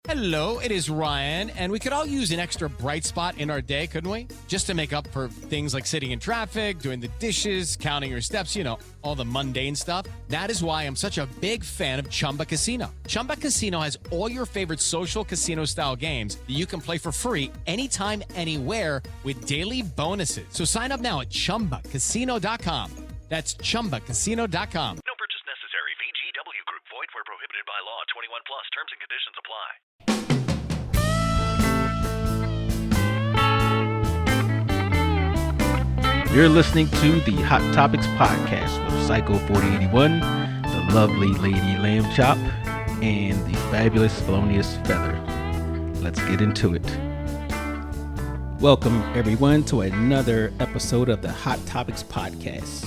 Hello, it is Ryan, and we could all use an extra bright spot in our day, couldn't we? Just to make up for things like sitting in traffic, doing the dishes, counting your steps, you know, all the mundane stuff. That is why I'm such a big fan of Chumba Casino. Chumba Casino has all your favorite social casino-style games that you can play for free anytime, anywhere with daily bonuses. So sign up now at ChumbaCasino.com. That's ChumbaCasino.com. No purchase necessary. VGW Group. Void where prohibited by law. 21 plus. Terms and conditions apply. You're listening to the Hot Topix Podcast with Psycho 4081, the lovely Lady Lamb Chop, and the fabulous Felonious Feather. Let's get into it. Welcome, everyone, to another episode of the Hot Topix Podcast.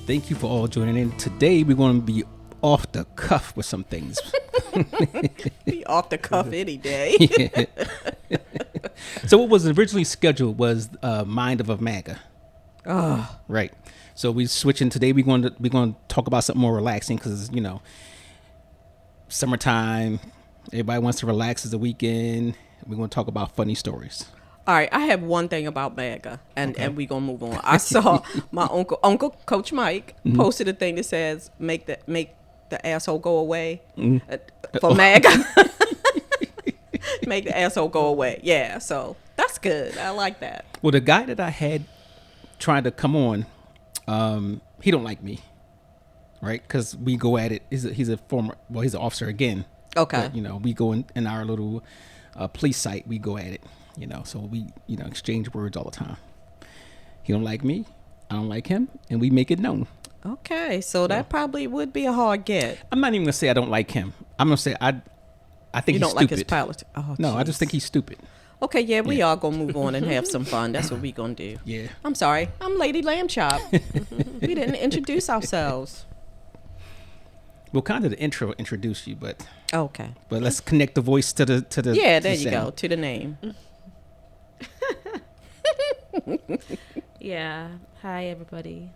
Thank you for all joining in. Today, we're going to be off the cuff with some things. Be off the cuff any day. Yeah. So what was originally scheduled was Mind of a MAGA. Oh. Right. So we switching today. We're going to talk about something more relaxing because, you know, summertime. Everybody wants to relax. It's the weekend. We're going to talk about funny stories. All right, I have one thing about MAGA, and we're going to move on. I saw my uncle Coach Mike, posted a thing that says, make the asshole go away for MAGA. Make the asshole go away. Yeah, so that's good. I like that. Well, the guy that I had trying to come on, he don't like me, right? Because we go at it. He's an officer again. Okay. But, you know, we go in our little police site. We go at it. You know, so we, you know, exchange words all the time. He don't like me. I don't like him. And we make it known. Okay, so that probably would be a hard get. I'm not even going to say I don't like him. I'm going to say I think he's stupid. You don't like his politics? Oh, no, geez. I just think he's stupid. Okay, yeah, we are going to move on and have some fun. That's what we going to do. Yeah. I'm sorry. I'm Lady Lamb Chop. We didn't introduce ourselves. Well, kind of the intro introduced you, but okay. But let's connect the voice to the Yeah, to there the you sound. go, to the name. Yeah. Hi, everybody.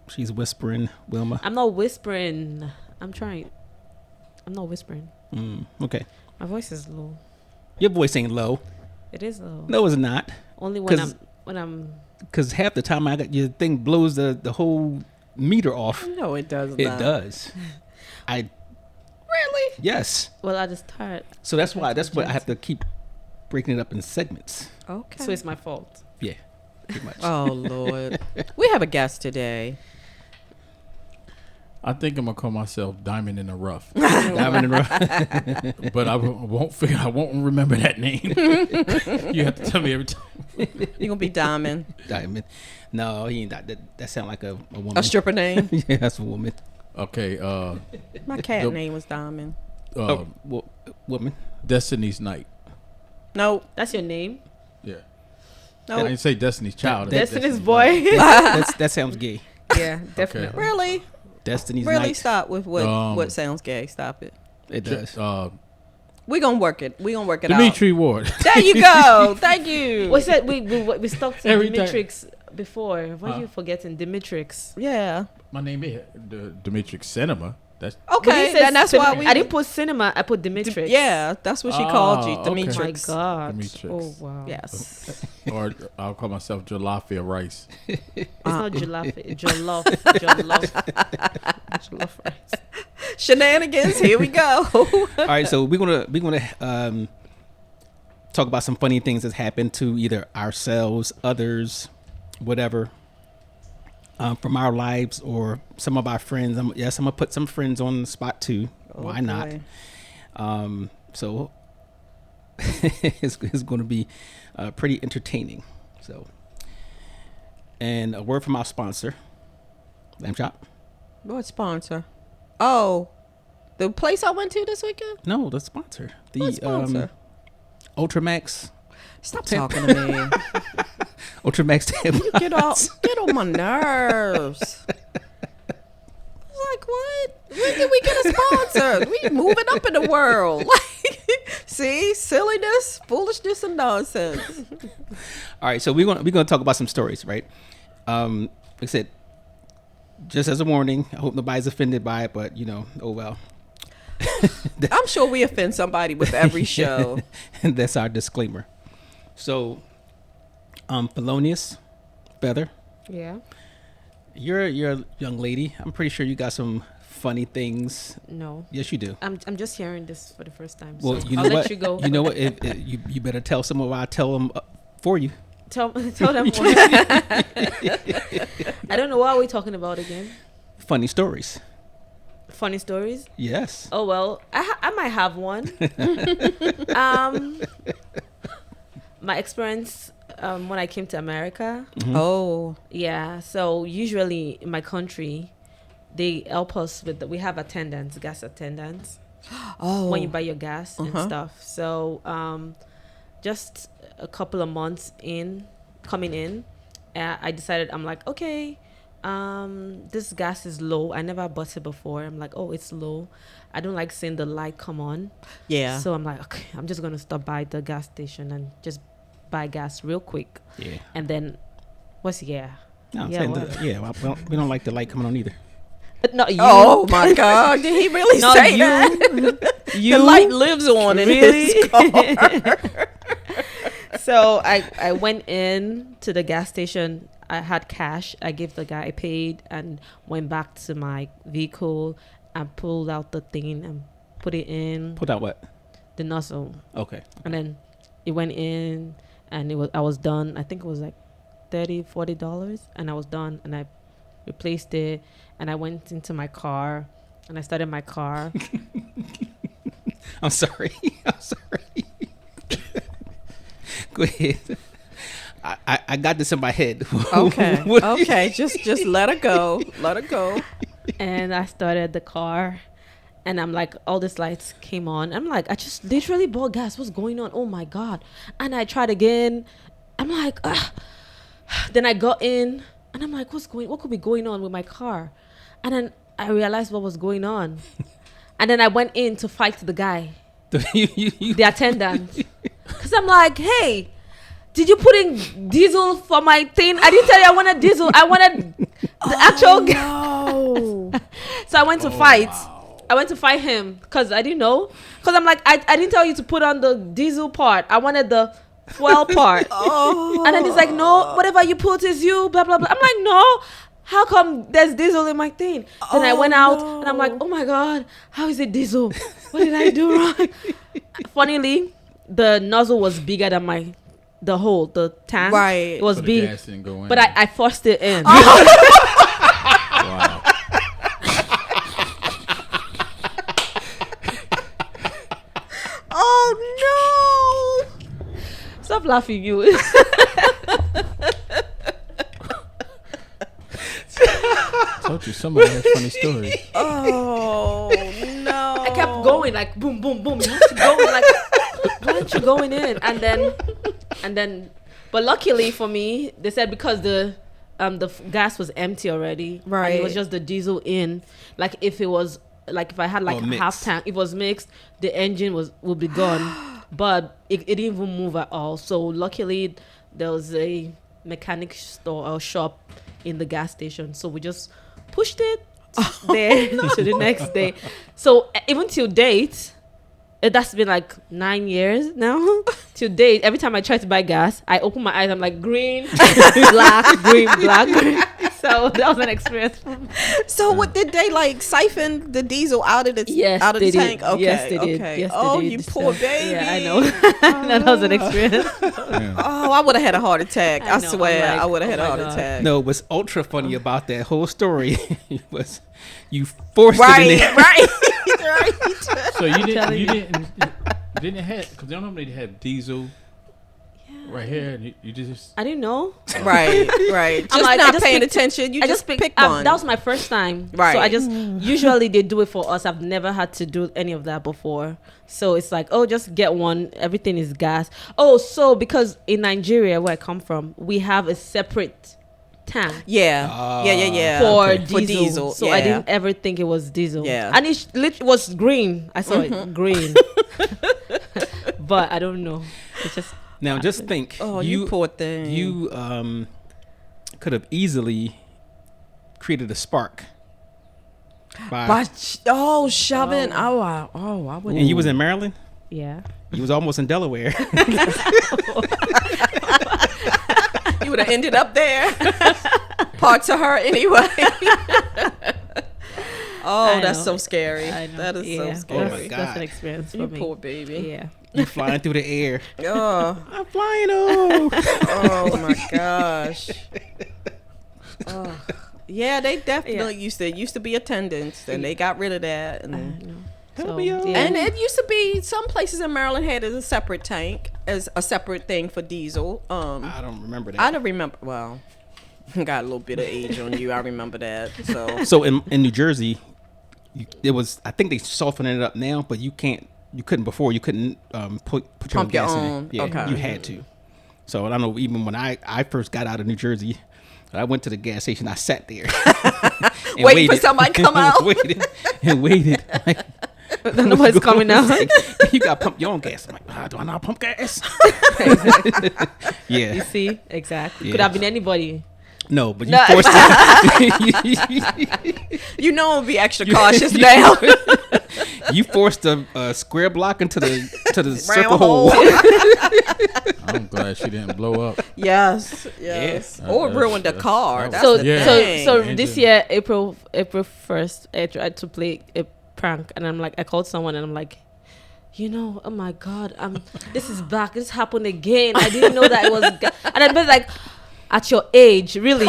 She's whispering, Wilma. I'm not whispering. I'm not whispering. Okay. My voice is low. Your voice ain't low. It is low. No, it's not. Only when I'm. Because half the time your thing blows the whole meter off. No, it does not. It does. Really? Yes. Well, I just tired. So that's why I have to keep breaking it up in segments. Okay. So it's my fault. Yeah. Pretty much. Oh, Lord. We have a guest today. I think I'm gonna call myself Diamond in the Rough, Diamond in the Rough. but I won't remember that name. You have to tell me every time. You gonna be Diamond? Diamond. No, he ain't. That sound like a woman. A stripper name? Yeah, that's a woman. Okay. My cat name was Diamond. Woman. Destiny's Night. No. That's your name? Yeah. No. I didn't say Destiny's Child. Destiny's Boy. That sounds gay. Yeah, definitely. Okay. Really? Destiny's Really? Night. Stop with what sounds gay. Stop it. It does. We're gonna work it. We're gonna work it Dimitri Ward. out. There you go. Thank you. We said we stuck to Every time. Dimitrix before. Why are you forgetting Dimitrix? Yeah. My name is Dimitri Cinema. That's Okay. Then that's why we. I didn't put cinema. I put Dimitrix. Yeah, that's what she called you, okay. Dimitrix. Oh my God. Dimitrix. Oh wow. Yes. or I'll call myself Jalafia Rice. It's not jollof rice. Shenanigans. Here we go. All right, so we're gonna talk about some funny things that's happened to either ourselves, others, whatever, from our lives or some of our friends. I'm gonna put some friends on the spot too. Why not? So it's going to be pretty entertaining. So, and a word from our sponsor, Lamb Chop. What sponsor? Oh, the place I went to this weekend? No, the sponsor. The What sponsor? Ultramax. Stop talking to me. Ultramax tampons. Get on my nerves. Like, what? When did we get a sponsor? We moving up in the world. Like, see, silliness, foolishness, and nonsense. All right, so we're gonna talk about some stories, right? Like I said, just as a warning, I hope nobody's offended by it, but oh well. I'm sure we offend somebody with every show. And that's our disclaimer. So, Felonious Feather, Yeah. you're a young lady. I'm pretty sure you got some funny things. No. Yes, you do. I'm just hearing this for the first time. Well, So you know I'll what? let you go. You know what? You better tell someone what I tell them for you. Tell them what. I don't know, what are we talking about again? Funny stories. Funny stories? Yes. Oh, well, I might have one. My experience when I came to America. Oh, Yeah, so usually in my country, they help us with we have attendants, gas attendants, when you buy your gas and stuff. So just a couple of months coming in, I decided, I'm like, okay, this gas is low. I never bought it before. I'm like, oh, it's low. I don't like seeing the light come on. yeah. So I'm like, okay, I'm just gonna stop by the gas station and just buy gas real quick. Yeah. And then, No, I'm saying well, we don't like the light coming on either. Not you. Oh my God! Did he really Not say you. that? You The light lives on in Really? his car. So I went in to the gas station. I had cash. I gave the guy, I paid, and went back to my vehicle and pulled out the thing and put it in Put out what? the nozzle. Okay. And then it went in, and I was done. I think it was like $30-$40, and I was done, and I replaced it, and I went into my car, and I started my car. I'm sorry. I'm sorry. Go ahead. I got this in my head. Okay. What- Okay. Just let her go. Let her go. And I started the car, and I'm like, all these lights came on. I'm like, I just literally bought gas. What's going on? Oh my God. And I tried again. I'm like, ah. Then I got in, and I'm like, what could be going on with my car? And then I realized what was going on. And then I went in to fight the guy, the attendant. Because I'm like, hey, did you put in diesel for my thing? I didn't tell you I wanted diesel. I wanted the actual gas. No. So I went to fight. I went to fight him because I didn't know. Because I'm like, I didn't tell you to put on the diesel part. I wanted the fuel part. And then he's like, no, whatever you put is you, blah, blah, blah. I'm like, no. How come there's diesel in my thing? Then I went out and I'm like, oh my God, how is it diesel? What did I do wrong? Funnily, the nozzle was bigger than the tank. Right. It was So the big. gas didn't go in. But I forced it in. Wow. Oh Stop laughing, you. Told you somebody has funny stories. no. Oh no. I kept going like boom, boom, boom. You have to go like, why aren't you going in? And then, but luckily for me, they said because the gas was empty already, and Right. it was just the diesel in. Like if it was like if I had like mixed. half tank, if it was mixed, the engine would be gone. But it didn't even move at all. So luckily there was a mechanic store or shop in the gas station, so we just pushed it there to the next day. So even till date, that's been like 9 years now. Till date, every time I try to buy gas, I open my eyes, I'm like green, black, green, black, green. So that was an experience. So what did they like siphon the diesel out of the Yes, out of they the did. tank? Okay. Yes, they did. Okay. Yes, they oh, did. you poor So, baby. Yeah, I know. That was an experience. Oh, I would have had a heart attack. I, I know, swear, I'm like, I would have had oh a my heart God. attack. No, what's ultra funny about that whole story was you forced it in Right, there. right, right. So you telling didn't have, because they normally have diesel right here, and you just I didn't know. Right, right. Just I'm like, not I just paying picked- attention. You just pick one. That was my first time. Right. So I just usually they do it for us. I've never had to do any of that before. So it's like, oh, just get one. Everything is gas. Oh, so because in Nigeria where I come from, we have a separate tank yeah, yeah. for For diesel. diesel, So I yeah. didn't ever think it was diesel. Yeah. And it was green. I saw it green. But I don't know. It just Now just think. Oh, you poor thing. You could have easily created a spark. Shoving. I wouldn't. And you was in Maryland? Yeah. You was almost in Delaware. You would have ended up there. Parts of her anyway. That's so scary. That is so scary. Oh my God. That's an experience for You me. poor baby. Yeah. You flying through the air. Oh. I'm flying. Oh Oh my gosh. Yeah, they definitely used to be attendants, and they got rid of that. And Help me out. and it used to be some places in Maryland had it as a separate tank, as a separate thing for diesel. I don't remember that. I don't remember. Well, got a little bit of age on you. I remember that. So in New Jersey, it was. I think they softening it up now, but you couldn't before. You couldn't put your Pump own gas your in own. it. Yeah, Okay. you had to. So I don't know. Even when I first got out of New Jersey, I went to the gas station. I sat there, and Waiting for somebody to come out. waited. Like, Nobody's coming out. Like, you got to pump your own gas. I'm like, do I not pump gas? Yeah. You see? Exactly. Yeah. Could have been anybody. No, but you forced it. You know, I'm be extra cautious now. You forced a square block into the circle Round hole. I'm glad she didn't blow up. Yes. Or ruined the car. That's the thing. So this year, April 1st, I tried to play a prank, and I'm like, I called someone, and I'm like, oh my God, this is back. This happened again. I didn't know that it was. And I'd be like, at your age, really?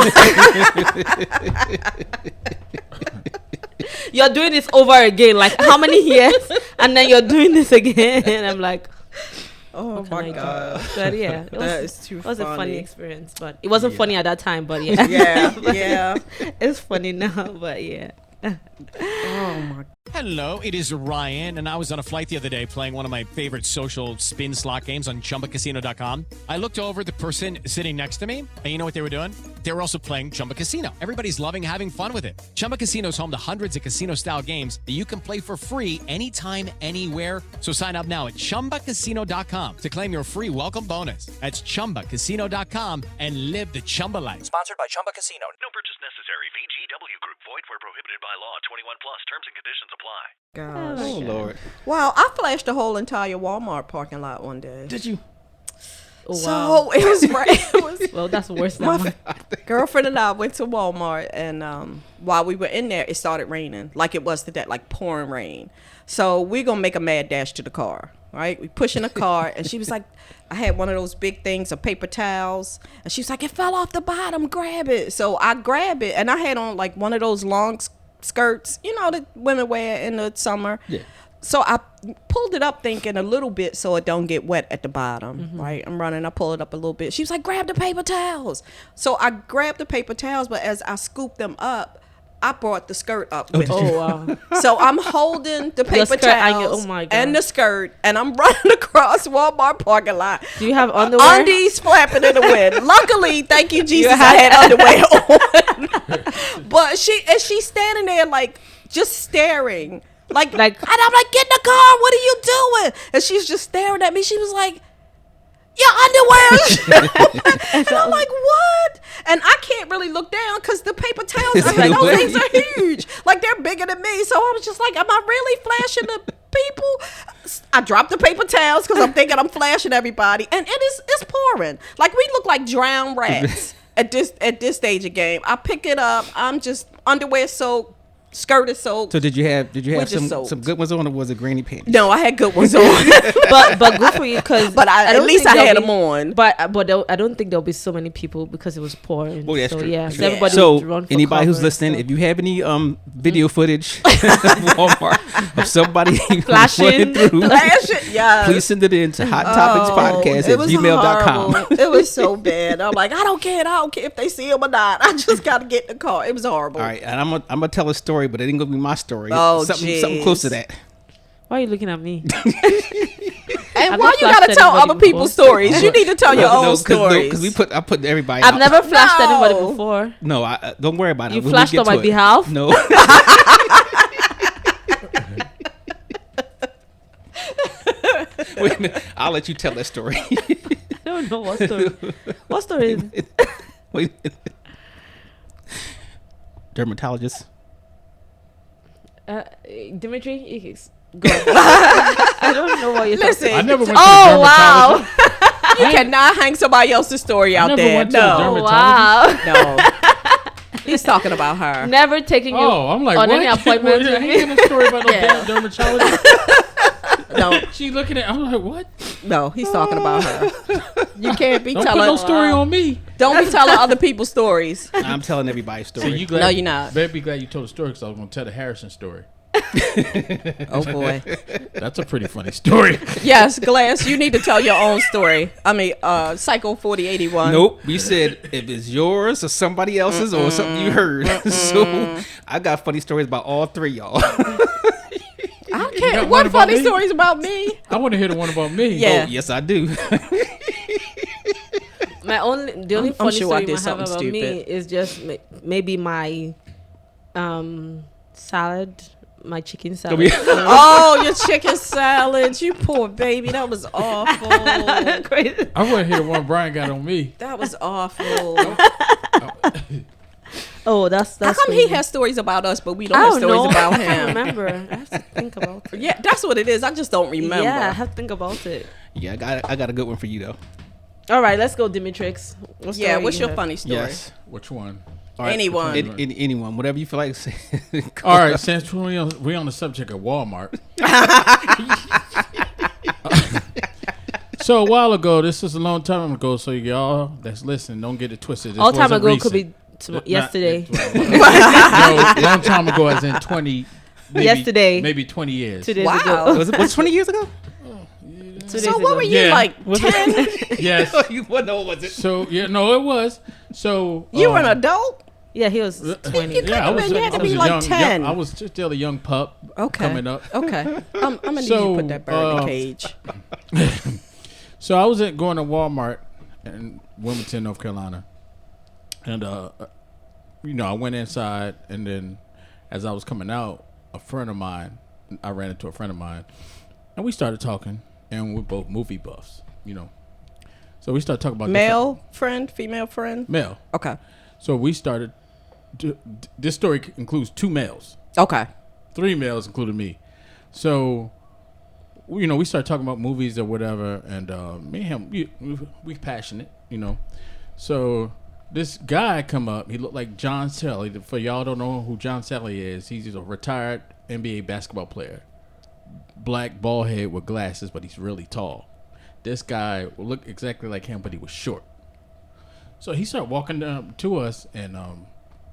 You're doing this over again. Like, how many years? And then you're doing this again. And I'm like, oh my God. But yeah, That is too it was funny. a funny experience, but it wasn't funny at that time. But yeah, Yeah. it's funny now. But yeah. Oh my. Hello, it is Ryan, and I was on a flight the other day playing one of my favorite social spin slot games on ChumbaCasino.com. I looked over at the person sitting next to me, and you know what they were doing? They were also playing Chumba Casino. Everybody's loving having fun with it. Chumba Casino is home to hundreds of casino-style games that you can play for free anytime, anywhere. So sign up now at ChumbaCasino.com to claim your free welcome bonus. That's ChumbaCasino.com and live the Chumba life. Sponsored by Chumba Casino. No purchase necessary. VGW Group. Void where prohibited by law. 21 plus. Terms and conditions apply. Gosh. Oh Lord. Wow, I flashed the whole entire Walmart parking lot one day. Did you? Oh, So wow. it was right. It was Well, that's worse than my mine. girlfriend and I went to Walmart, and while we were in there, it started raining like it was today, like pouring rain. So we're gonna make a mad dash to the car, right? We push in the car, and she was like, I had one of those big things of paper towels, and she was like, it fell off the bottom, grab it. So I grab it, and I had on like one of those long skirts, that women wear in the summer. Yeah. So I pulled it up thinking a little bit so it don't get wet at the bottom, right? I'm running, I pull it up a little bit. She was like, grab the paper towels. So I grabbed the paper towels, but as I scooped them up, I brought the skirt up with me. Oh wow. So I'm holding the paper skirt and towels oh my God. and the skirt, and I'm running across Walmart parking lot. Do you have underwear? Undies flapping in the wind. Luckily, thank you, Jesus, I had underwear on. But she's standing there like just staring. Like, and I'm like, get in the car. What are you doing? And she's just staring at me. She was like, your underwear. And I'm like, what? And I can't really look down because the paper towels, those things are huge. Like, they're bigger than me. So I was just like, am I really flashing the people? I dropped the paper towels because I'm thinking I'm flashing everybody. And it's pouring. Like, we look like drowned rats at this stage of game. I pick it up. I'm just underwear soaked. Skirt is soaked. So did you have just some good ones on, or was it granny panties? No, I had good ones on. but good for you because at least I had them on. But I don't think there'll be so many people because it was pouring. Well, that's so true. yeah, That's so true. everybody So would run for anybody who's cover listening, and if you have any video footage of Walmart of somebody Flashing, running through, Flash it, yes. please send it in to Hot Topix Podcast at gmail.com. horrible. It was so bad. I'm like, I don't care if they see him or not. I just got to get in the car. It was horrible. All right, and I'm gonna tell a story, but it ain't gonna be my story. Oh, something close to that. why are you looking at me? And I've why not you gotta flashed tell anybody other people's before. stories? You need to tell your own stories. Because I put everybody. I've out. never flashed No. anybody before. No, I don't worry about it. You When we flashed get on to my it. behalf? No. Wait a minute. I'll let you tell that story. I don't know what story. What story is it? Wait. Dermatologist. Dimitri, you can go. I don't know what you're Listen. I never went to the Oh, dermatologist. wow. You cannot hang somebody else's story out never there. went to the No. dermatologist. Wow. No. He's talking about her. Never taking you Oh, I'm like, on what? any appointments I with ain't me. getting a story about no Yeah. damn dermatologist. No, She looking at, I'm like, what? no, he's talking about her. You can't be Don't put telling. no story on me. Don't be telling other people's stories. I'm telling everybody's So story. you glad? No, you're not. Better be glad you told the story because I was going to tell the Harrison story. Oh boy. That's a pretty funny story. Yes, Glass, you need to tell your own story. I mean, Psycho 4081. Nope. We said if it's yours or somebody else's or something you heard. So I got funny stories about all three y'all. I don't care. got one What about funny me? stories about me? I want to hear the one about me. Yeah. Oh, yes, I do. The only I'm funny sure I story did I have something about me stupid. is just maybe my salad, my chicken salad. Oh, your chicken salad. You poor baby. That was awful. Crazy. I want to hear the one Brian got on me. That was awful. Oh, that's How come crazy. he has stories about us, but we don't I have don't stories know. about I can't him? remember. I have to think about it. Yeah, that's what it is. I just don't remember. Yeah, I have to think about it. Yeah, I got a good one for you though. All right, let's go, Dimitrix. What Yeah, story what's you your have? funny story? Yes. Which one? All right. Anyone. Anyone, whatever you feel like saying. All right, since we on the subject of Walmart. So a while ago, this was a long time ago, so y'all that's listening, don't get it twisted. This All time wasn't ago recent. could be yesterday. No, long time ago as in 20. Maybe, Yesterday. Maybe 20 years. 2 days Wow. ago. Was it 20 years ago? 2 days So ago. what were you, Yeah. like Was 10? Yes. No, was it? So yeah, no, it was. So You were an adult? Yeah, he was 20. You had to be like 10. I was still a young pup Okay. coming up. Okay. I'm going to need you So, to put that bird in a cage. So I was going to Walmart in Wilmington, North Carolina, and I went inside, and then as I was coming out, I ran into a friend of mine, and we started talking, and we're both movie buffs, So we started talking about Male friend, female friend? male. Okay. So we started. This story includes 2 males. Okay. 3 males, including me. So, we started talking about movies or whatever, and me and him, we passionate, So this guy come up. He looked like John Sally. For y'all don't know who John Sally is, he's a retired NBA basketball player. Black, bald head with glasses, but he's really tall. This guy looked exactly like him, but he was short. So he started walking down to us, and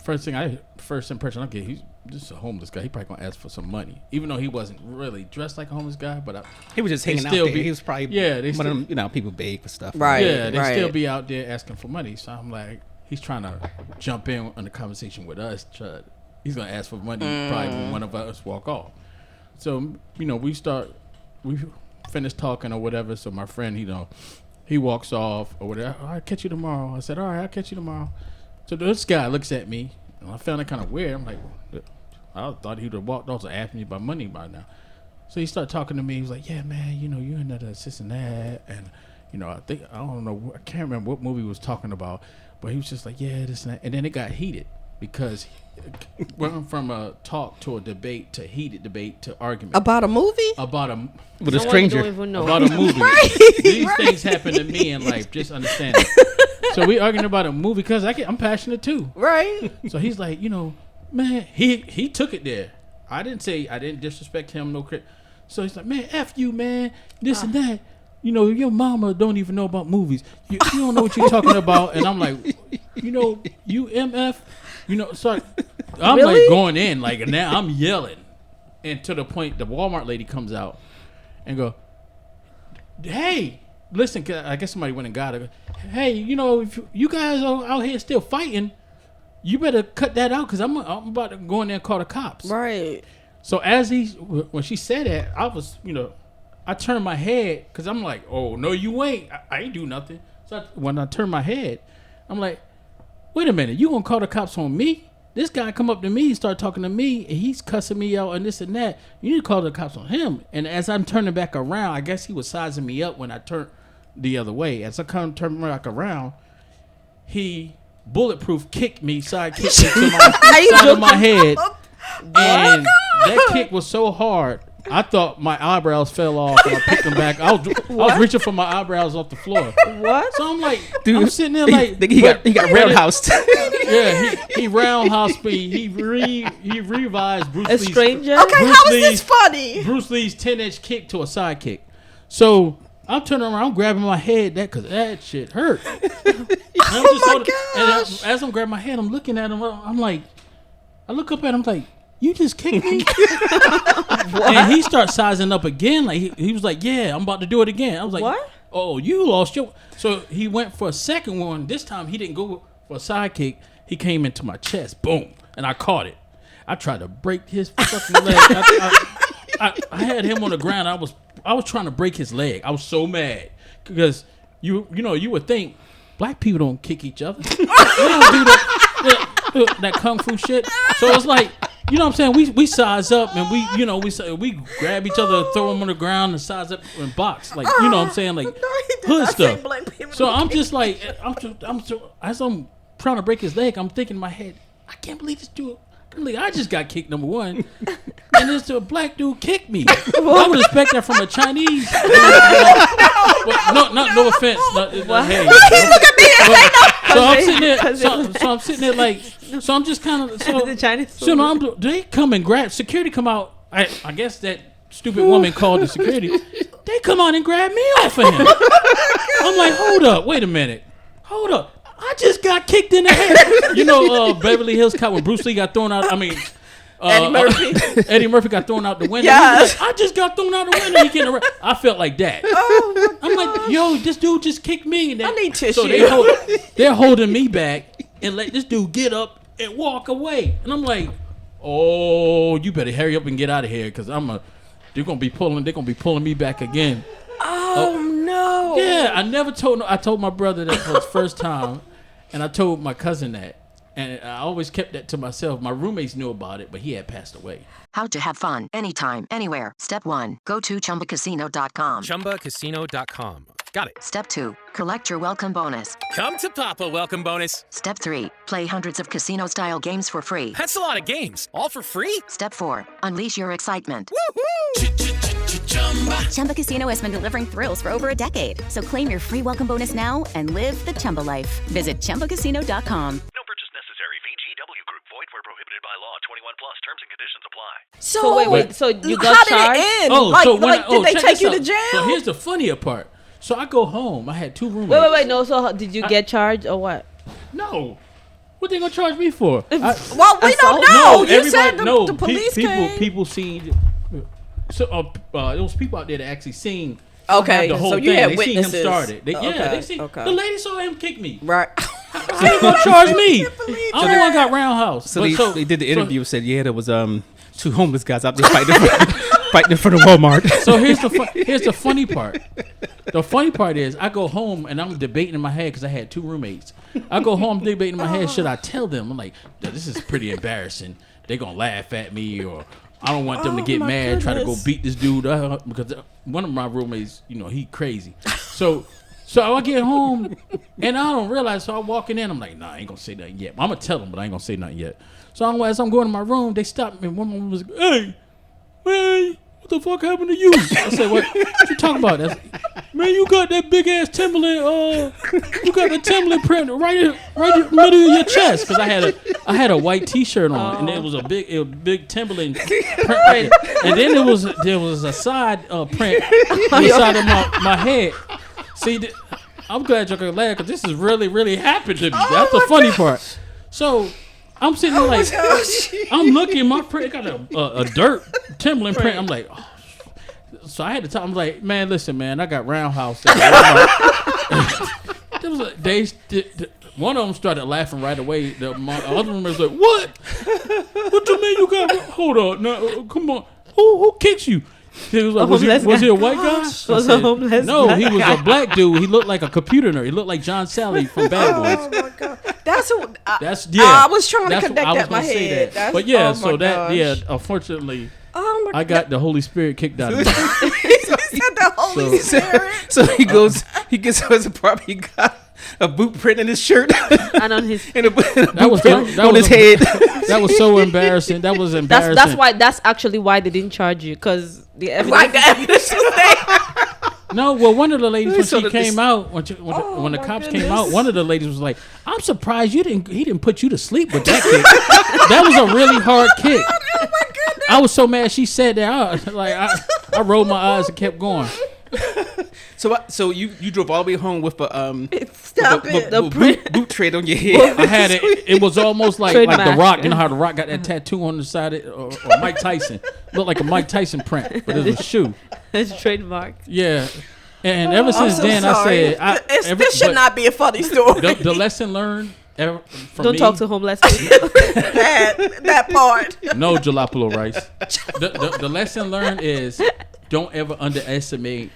first impression I get, he's just a homeless guy. He probably gonna ask for some money, even though he wasn't really dressed like a homeless guy. But He was just they hanging out still there. be- He was probably yeah, they one still- of them, people beg for stuff. Right. yeah, they still right. be out there asking for money. So I'm like, he's trying to jump in on the conversation with us. He's gonna ask for money probably when one of us walk off. So we finish talking or whatever. So my friend, he walks off or whatever. I'll catch you tomorrow. I said, all right, I'll catch you tomorrow. So this guy looks at me, and I found it kind of weird. I'm like, I thought he would have walked off and asked me about money by now. So he started talking to me. He was like, yeah, man, you into this and that. And, I can't remember what movie he was talking about. But he was just like, yeah, this and that. And then it got heated because it went from a talk to a debate to heated debate to argument. About a movie? About a With a Someone stranger. don't even know. about a movie. These things happen to me in life. Just understand it. So we arguing about a movie because I'm passionate too. Right. So he's like, man, he took it there. I didn't disrespect him, no crit. So he's like, man, F you, man, this and that. Your mama don't even know about movies. You don't know what you're talking about. And I'm like, you MF, so I'm Really? like going in, like now I'm yelling. And to the point, the Walmart lady comes out and go, hey, listen, 'cause I guess somebody went and got her. Hey, if you guys are out here still fighting, you better cut that out because I'm about to go in there and call the cops. Right. So when she said that, I was, I turned my head because I'm like, oh, no, you ain't. I ain't do nothing. So when I turned my head, I'm like, wait a minute, you gonna call the cops on me? This guy come up to me and start talking to me, and he's cussing me out and this and that. You need to call the cops on him. And as I'm turning back around, I guess he was sizing me up when I turned the other way. As I turn back around, he bulletproof kicked me, side kicked me to my side of my head, and that kick was so hard. I thought my eyebrows fell off and I picked them back. I was reaching for my eyebrows off the floor. What? So I'm like, dude, I'm sitting there like he got roundhouse. Yeah, he roundhouse me. He revised Bruce A Lee's. stranger? Okay, how is this funny? Bruce Lee's 10-inch kick to a side kick. So I'm turning around, I'm grabbing my head because that shit hurt. Oh my gosh! And as I'm grabbing my head, I'm looking at him. I'm like, I look up at him like, you just kicked me? And he starts sizing up again. Like he was like, yeah, I'm about to do it again. I was like, What? Oh, you lost your. So he went for a second one. This time he didn't go for a side kick. He came into my chest, boom, and I caught it. I tried to break his fucking leg. I had him on the ground. I was trying to break his leg. I was so mad because you would think black people don't kick each other. They don't do that kung fu shit. So it's like, you know what I'm saying? We size up and we grab each other, throw them on the ground and size up and box. Like, you know what I'm saying? Like hood stuff. So I'm just like, as I'm trying to break his leg, I'm thinking in my head, I can't believe this dude. I just got kicked, number one, and this a black dude kicked me. I would expect that from a Chinese. No offense. Hey. So I'm sitting there like, so I'm just kind of The Chinese. So they come and grab security. Come out. I guess that stupid woman called the security. They come out and grab me off of him. I'm like, hold up, wait a minute, hold up. I just got kicked in the head. You know, Beverly Hills Cop when Bruce Lee got thrown out. I mean, Eddie Murphy got thrown out the window. Yes. Like, I just got thrown out the window. He getting around. I felt like that. Oh, I'm like, yo, this dude just kicked me. And I need tissue. So they're holding me back and let this dude get up and walk away. And I'm like, oh, you better hurry up and get out of here because they're gonna be pulling me back again. Oh no! Yeah, I told my brother that for the first time, and I told my cousin that, and I always kept that to myself. My roommates knew about it, but he had passed away. How to have fun anytime, anywhere. Step 1, go to ChumbaCasino.com. ChumbaCasino.com. Got it. Step 2, collect your welcome bonus. Come to Papa welcome bonus. Step 3, play hundreds of casino-style games for free. That's a lot of games. All for free? Step 4, unleash your excitement. Chumba Casino has been delivering thrills for over a decade. So claim your free welcome bonus now and live the Chumba life. Visit ChumbaCasino.com. No purchase necessary. VGW Group. Void where prohibited by law. 21 plus. Terms and conditions apply. So wait. So you got how charged? did it end? Oh, did they check take this you out. to jail? So here's the funnier part. So I go home. I had 2 roommates. Wait. No. So did you get charged or what? No. What they gonna charge me for? Well, we don't know. No, You said everybody, the police came. people seen. So there was people out there that actually seen. Okay, the whole so thing. you had they witnesses. seen him start it. They Okay, seen. okay. The lady saw him kick me. Right. How they gonna charge me? I'm the one got roundhouse. So they did the interview. Said there was 2 homeless guys out there fighting in front of Walmart. So here's the funny part. The funny part is I go home and I'm debating in my head because I had 2 roommates. I go home debating in my head. Should I tell them? I'm like, this is pretty embarrassing. They're gonna laugh at me, or I don't want them to get mad, try to go beat this dude up because one of my roommates, he crazy. So I get home and I don't realize. So I'm walking in. I'm like, nah, I ain't gonna say nothing yet. I'm gonna tell them, but I ain't gonna say nothing yet. So as I'm going to my room, they stopped me. One of them was like, hey, man, what the fuck happened to you? I said, what you talking about? Man, you got that big ass Timberland. You got the Timberland print right in the middle of your chest. Because I had a white T-shirt on, and it was a big Timberland print right there. And then there was a side print on the side of my head. See, I'm glad y'all can laugh because this is really, really happened to me. That's the funny part. So I'm sitting there like, I'm looking, my print got a dirt Timberland print. I'm like, oh. So I had to talk. I'm like, man, listen, man, I got roundhouse. One of them started laughing right away. The other one was like, what? What you mean you got? Hold on, no, come on. Who kicks you? He was like, was he a white guy? Was a homeless No, guy? he was a black dude. He looked like a computer nerd. He looked like John Sally from Bad Boys. Oh my god, that's yeah. I was trying to connect that in my head. But yeah, unfortunately, I got the Holy Spirit kicked out of me. He said the Holy Spirit. So he gets to his apartment. a boot print in his shirt and on his and a boot was print that on was his head. That was so embarrassing. That was embarrassing. That's actually why they didn't charge you, because the evidence. Like the evidence was there. No, well, one of the ladies when So she came out, when the cops came out, one of the ladies was like, "I'm surprised he didn't put you to sleep with that kick. That was a really hard kick." Oh my goodness. I was so mad she said that. I rolled my eyes and kept going. So you drove all the way home with a Stop it. boot tread on your head. I had it. It was almost like Trademark. The Rock. You know how The Rock got that tattoo on the side or Mike Tyson. Looked like a Mike Tyson print, but it was a shoe. It's trademark. Yeah. And ever since so then, sorry. I said, This should not be a funny story. The lesson learned from Don't me, talk to homeless people. that part. No jalapeno rice. The lesson learned is don't ever underestimate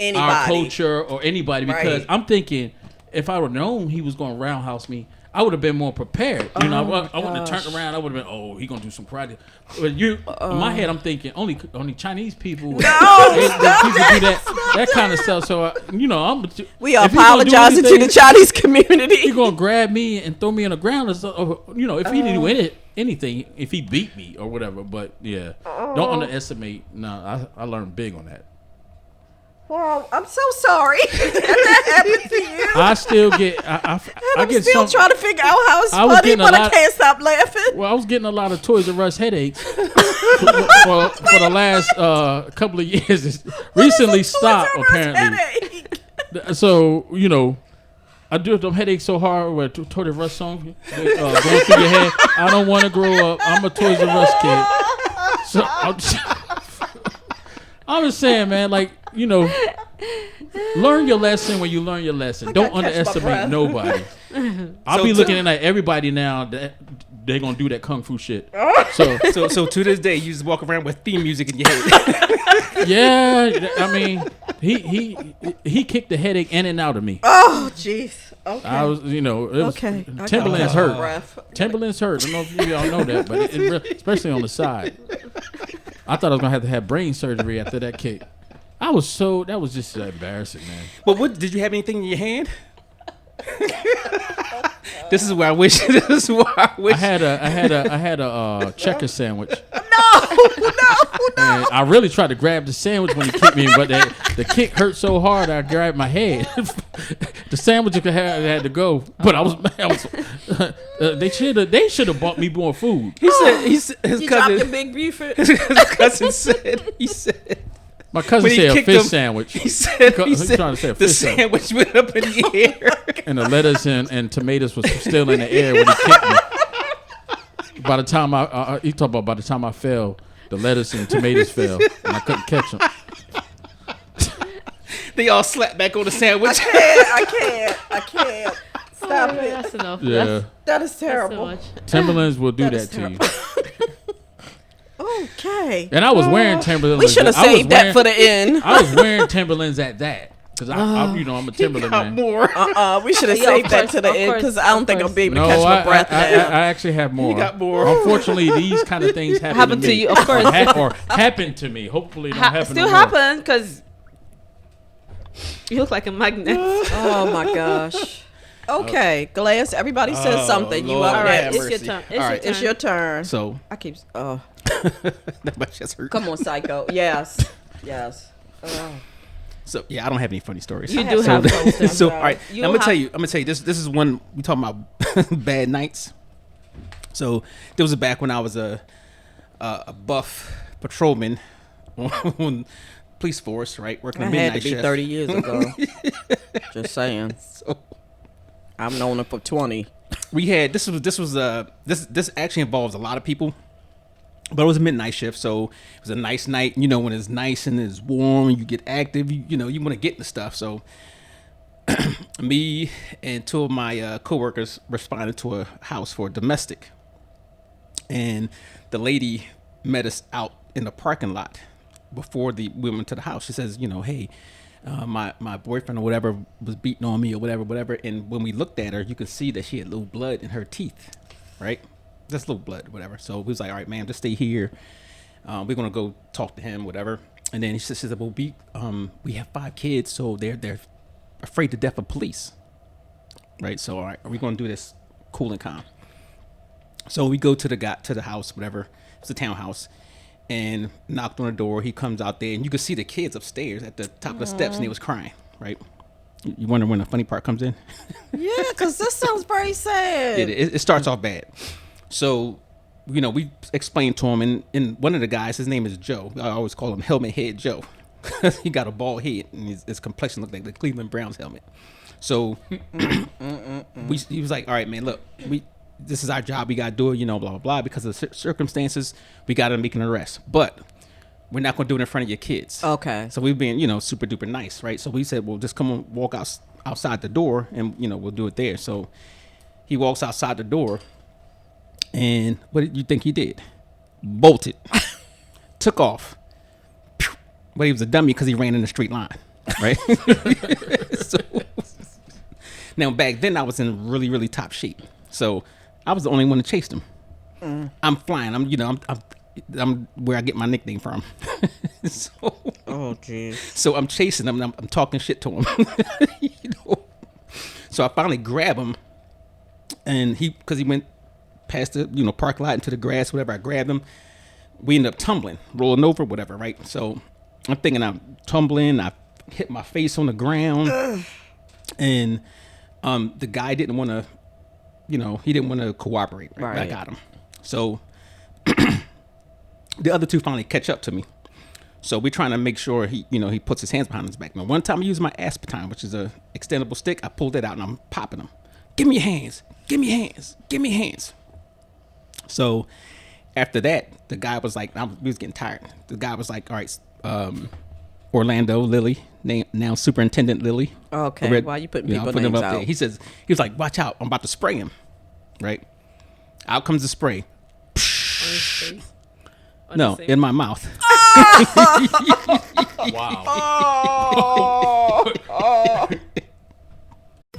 Anybody. our culture or anybody, because Right. I'm thinking if I would have known he was going to roundhouse me, I would have been more prepared. You know, I wouldn't have turned around. I would have been, oh, he gonna do some karate. But in my head, I'm thinking only Chinese people. People do that kind of stuff. So We are apologizing to the Chinese community. He gonna grab me and throw me on the ground or so. If he didn't do anything, if he beat me or whatever. But yeah, don't underestimate. No, I learned big on that. Well, I'm so sorry that happened to you. I still get. I I'm get still trying to figure out how it's funny, but I can't stop laughing. Well, I was getting a lot of Toys R Us headaches for the last couple of years. It's recently stopped apparently. So I do them headaches so hard with Toys R Us songs going through your head. I don't want to grow up. I'm a Toys R Us kid. So I'm just saying, man, learn your lesson when you learn your lesson. Don't underestimate nobody. I'll be looking at everybody now that they're gonna do that kung fu shit. So to this day, you just walk around with theme music in your head. Yeah, I mean, he kicked the headache in and out of me. Oh, jeez. Okay. I was, it was, okay. Timberlands hurt. Timberlands hurt. I don't know if y'all know that, but especially on the side. I thought I was gonna have to have brain surgery after that kick. That was just embarrassing, man. But what did you have anything in your hand? This is where I wish. I had a checker sandwich. No. And I really tried to grab the sandwich when he kicked me, but the kick hurt so hard I grabbed my head. The sandwich had to go, but I was they should have bought me more food. He said his You cousin. dropped the big Buford. His cousin said. My cousin said a fish sandwich. He said trying to say a the fish sandwich went up in the air. And the lettuce and tomatoes was still in the air when he kicked me. By the time by the time I fell, the lettuce and tomatoes fell, and I couldn't catch them. They all slapped back on the sandwich. I can't. Stop it. That's enough. Yeah, That is terrible. That's so much. Timberlands will do that to you. Okay. And I was wearing Timberlands. We should have saved that for the end. I was wearing Timberlands at that because I'm a Timberland man. More. We should have saved that to the end because I don't think I'll be able to catch my breath now. I actually have more. You got more. Unfortunately, these kind of things happen to me. You, of course. Or happen to me. Hopefully, it don't happen. Still no more. happen because you look like a magnet. Oh my gosh. Okay, Glass. Everybody says something. You up Lord next? have It's your mercy. turn. All right. It's your turn. So I keep. that much just hurt. Come on, Psycho. Yes. So yeah, I don't have any funny stories. You do have something. So all right, You I'm gonna have- tell you. This is one we talking about bad nights. So there was back when I was a buff patrolman on police force, right? Working I a had midnight to be shift. 30 years ago. Just saying. So I've known her for 20. we had this actually involves a lot of people. But it was a midnight shift, so it was a nice night. When it's nice and it's warm, you get active. You want to get into stuff. So me and two of my coworkers responded to a house for a domestic, and the lady met us out in the parking lot before we went to the house. She says, hey, my boyfriend or whatever was beating on me or whatever. And when we looked at her, you could see that she had little blood in her teeth, right? Just a little blood, whatever. So we was like, all right, man, just stay here. We're gonna go talk to him, whatever. And then she said, well, we have 5 kids, so they're afraid to death of police. right? So all right, are we gonna do this cool and calm? So we go to the house, whatever. It's a townhouse, and knocked on the door. He comes out there, and you could see the kids upstairs at the top of the steps, and they was crying, right? You wonder when the funny part comes in? Yeah, because this sounds very sad. It starts off bad. So, we explained to him, and one of the guys, his name is Joe. I always call him Helmet Head Joe. He got a bald head, and his complexion looked like the Cleveland Browns helmet. So, he was like, all right, man, look, this is our job. We got to do it, blah, blah, blah. Because of the circumstances, we got to make an arrest. But we're not going to do it in front of your kids. Okay. So we've been, super duper nice, right? So we said, well, just come and walk outside the door, and, we'll do it there. So he walks outside the door, and what did you think he did? Bolted. Took off. But he was a dummy because he ran in the straight line, right? So, now, back then, I was in really, really top shape. So I was the only one that chased him. I'm flying. I'm where I get my nickname from. Oh, jeez. So I'm chasing him, and I'm talking shit to him. So I finally grab him, and because he went past the park lot into the grass, whatever. I grabbed him. We ended up tumbling, rolling over, whatever, right? So I'm thinking I'm tumbling. I hit my face on the ground, and the guy didn't want to, he didn't want to cooperate. Right? I got him. So the other two finally catch up to me. So we're trying to make sure he puts his hands behind his back. Now, one time I used my aspartame, which is a extendable stick. I pulled it out and I'm popping him. Give me your hands. Give me your hands. Give me your hands. So after that, the guy was like, we was getting tired. The guy was like, all right, Orlando Lilly, now Superintendent Lilly. Okay, why you putting people names out? There. He was like, watch out, I'm about to spray him. Right? Out comes the spray. No, in my mouth. Wow.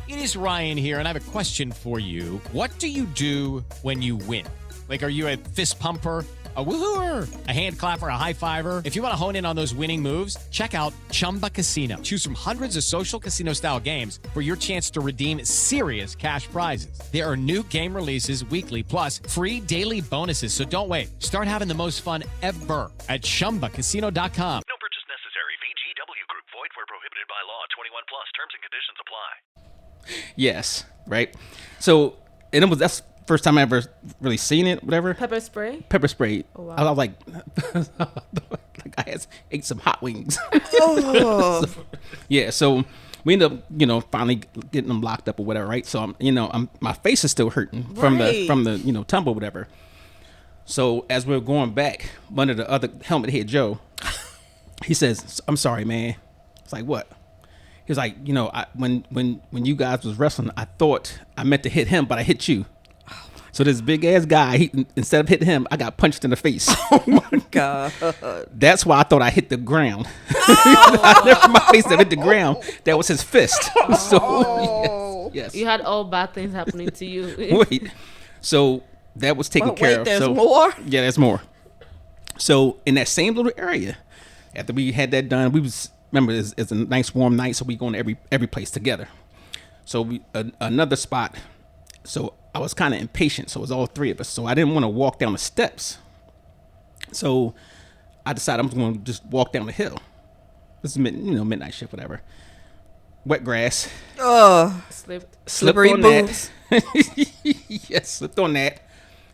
It is Ryan here, and I have a question for you. What do you do when you win? Like, are you a fist pumper, a woohooer, a hand clapper, a high fiver? If you want to hone in on those winning moves, check out Chumba Casino. Choose from hundreds of social casino style games for your chance to redeem serious cash prizes. There are new game releases weekly, plus free daily bonuses. So don't wait. Start having the most fun ever at ChumbaCasino.com. No purchase necessary. VGW Group. Void where prohibited by law. 21 plus. Terms and conditions apply. Yes, right. So, and that's the first time I ever really seen it, whatever. Pepper spray? Pepper spray. Oh, wow. I was like I ate some hot wings. Oh. So we ended up, finally getting them locked up or whatever, right? So my face is still hurting from the tumble, whatever. So as we were going back, one of the other helmet head Joe, he says, "I'm sorry, man." It's like, what? He was like, when you guys was wrestling, I thought I meant to hit him, but I hit you. So this big ass guy, instead of hitting him, I got punched in the face. Oh my God. That's why I thought I hit the ground. I never my face that hit the ground. That was his fist. So yes. You had all bad things happening to you. Wait. So that was taken care of. There's more? Yeah, there's more. So in that same little area, after we had that done, remember it's a nice warm night, so we going to every place together. So another spot. So I was kind of impatient, so it was all three of us. So I didn't want to walk down the steps. So I decided I'm going to just walk down the hill. This is midnight shift, whatever. Wet grass. Slippery boots. Yes, slipped on that.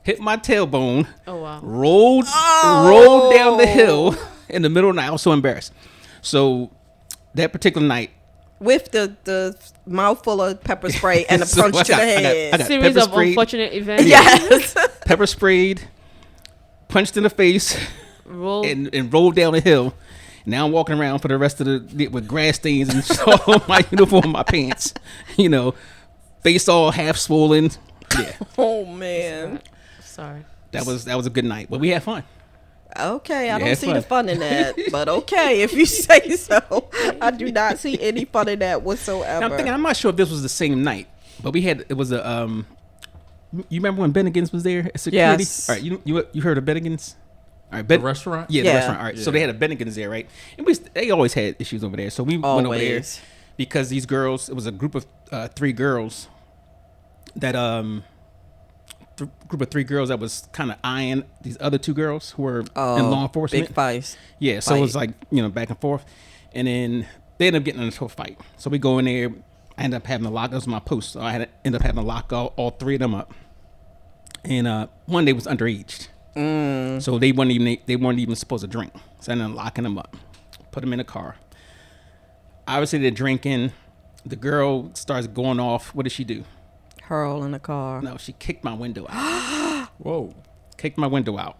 Hit my tailbone. Oh wow. Rolled down the hill in the middle of the night. I was so embarrassed. So that particular night, with the mouthful of pepper spray and a punch to the head. I got Series of sprayed. Unfortunate events. Yes. Pepper sprayed, punched in the face, and rolled down the hill. Now I'm walking around for the rest of with grass stains and all my uniform, my pants. Face all half swollen. Yeah. Oh man. Sorry. That was a good night, but we had fun. Okay, I don't see the fun in that, but okay, if you say so. I do not see any fun in that whatsoever. Now I'm thinking, I'm not sure if this was the same night, but it was a you remember when Bennigan's was there at security? Yes. All right, you heard of Bennigan's? All right, The restaurant? Yeah, the restaurant. All right, so they had a Bennigan's there, right? And they always had issues over there, so we went over there because these girls, it was a group of 3 girls that group of 3 girls that was kind of eyeing these other 2 girls who were in law enforcement. Big fights. Yeah, so it was like, back and forth. And then they ended up getting into a fight. So we go in there. I ended up having to lock. That was my post. So I had to end up having to lock all 3 of them up. And one day was underage. So they weren't even supposed to drink. So I ended up locking them up. Put them in a car. Obviously, they're drinking. The girl starts going off. What did she do? Hurl in the car. No, she kicked my window out. Whoa. Kicked my window out.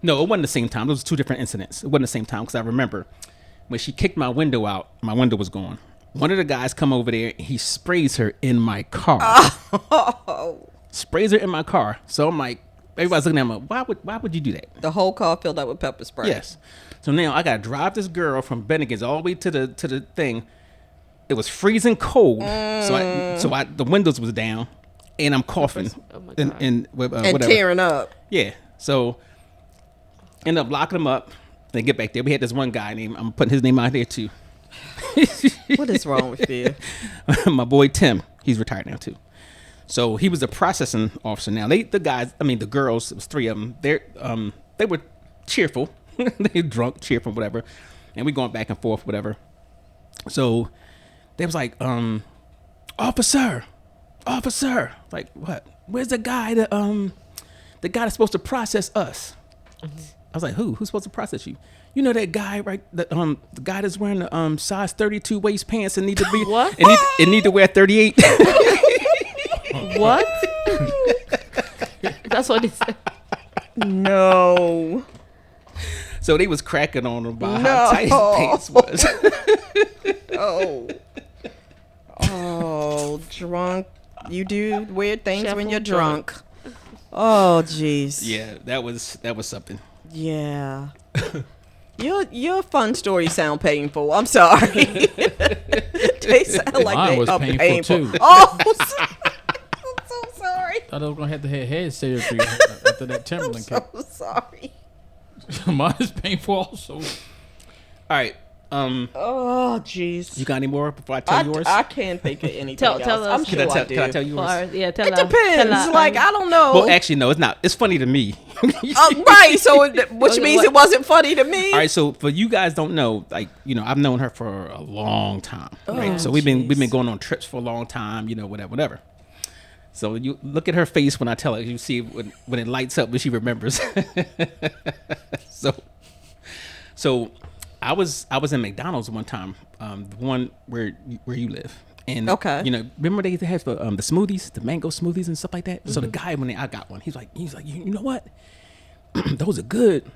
No, it wasn't the same time. Those were 2 different incidents. It wasn't the same time because I remember when she kicked my window out, my window was gone. One of the guys come over there. He sprays her in my car. Oh. Sprays her in my car. So I'm like, everybody's looking at me. Why would you do that? The whole car filled up with pepper spray. Yes. So now I gotta drive this girl from Bennigan's all the way to the thing. It was freezing cold, so the windows was down, and I'm coughing and whatever. Tearing up. Yeah. So end up locking them up. They get back there. We had this one guy named, I'm putting his name out there too. What is wrong with you? My boy Tim. He's retired now too. So he was a processing officer. Now the girls, it was 3 of them. They were cheerful. They were drunk, cheerful, whatever. And we going back and forth, whatever. So they was like, officer. Like, what? Where's the guy that's supposed to process us? I was like, who? Who's supposed to process you? You know that guy, right? The guy that's wearing the size 32 waist pants and need to be what? And need to wear 38. What? That's what he said. No. So they was cracking on him about how tight his pants was. Oh, drunk. You do weird things when you're drunk. Oh, jeez. Yeah, that was something. Yeah. Your fun stories sound painful. I'm sorry. They sound like mine they was are painful too. Oh, I'm so sorry. Thought I was gonna have to have head surgery after that Timberland kick. I'm so sorry. Mine is painful also. All right. Oh, jeez. You got any more before I tell yours? I can't think of anything Tell else. us. I'm sure I do. Can I tell yours? Yeah, tell It her. depends. Tell her. Like, I don't know. Well, actually, no, it's not. It's funny to me. Right. So, which means it wasn't funny to me. All right. So, for you guys don't know, like, I've known her for a long time. Right. So we've been going on trips for a long time. Whatever. So you look at her face when I tell her. You see when it lights up when she remembers. So I was in McDonald's one time, the one where you live. And remember they have the smoothies, the mango smoothies and stuff like that. Mm-hmm. So the guy I got one, he's like, you know what? Those are good.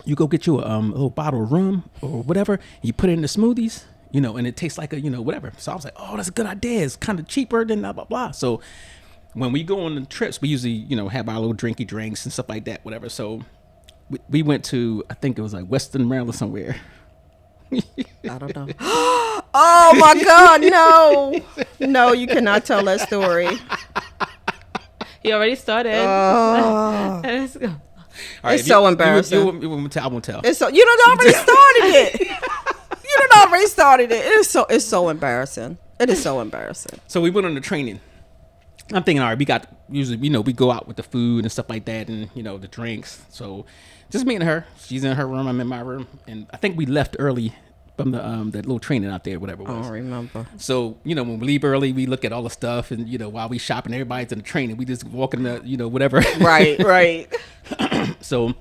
You go get you a little bottle of rum or whatever, and you put it in the smoothies, and it tastes like a whatever. So I was like, oh, that's a good idea. It's kind of cheaper than blah blah blah. So when we go on the trips, we usually have our little drinky drinks and stuff like that, whatever. So we went to, I think it was like Western Maryland somewhere. I don't know. Oh my God, no, you cannot tell that story. He already started. Let's go. All right, it's so embarrassing. You won't tell. I won't tell. It's so you don't already started it. You don't already started it. It's so embarrassing. It is so embarrassing. So we went on the training. I'm thinking, all right, we got usually we go out with the food and stuff like that, and the drinks. So just me and her. She's in her room. I'm in my room, and I think we left early from the that little training out there, whatever it was. I don't remember. So when we leave early, we look at all the stuff, and while we shopping, everybody's in the training. We just walk in the whatever. Right. So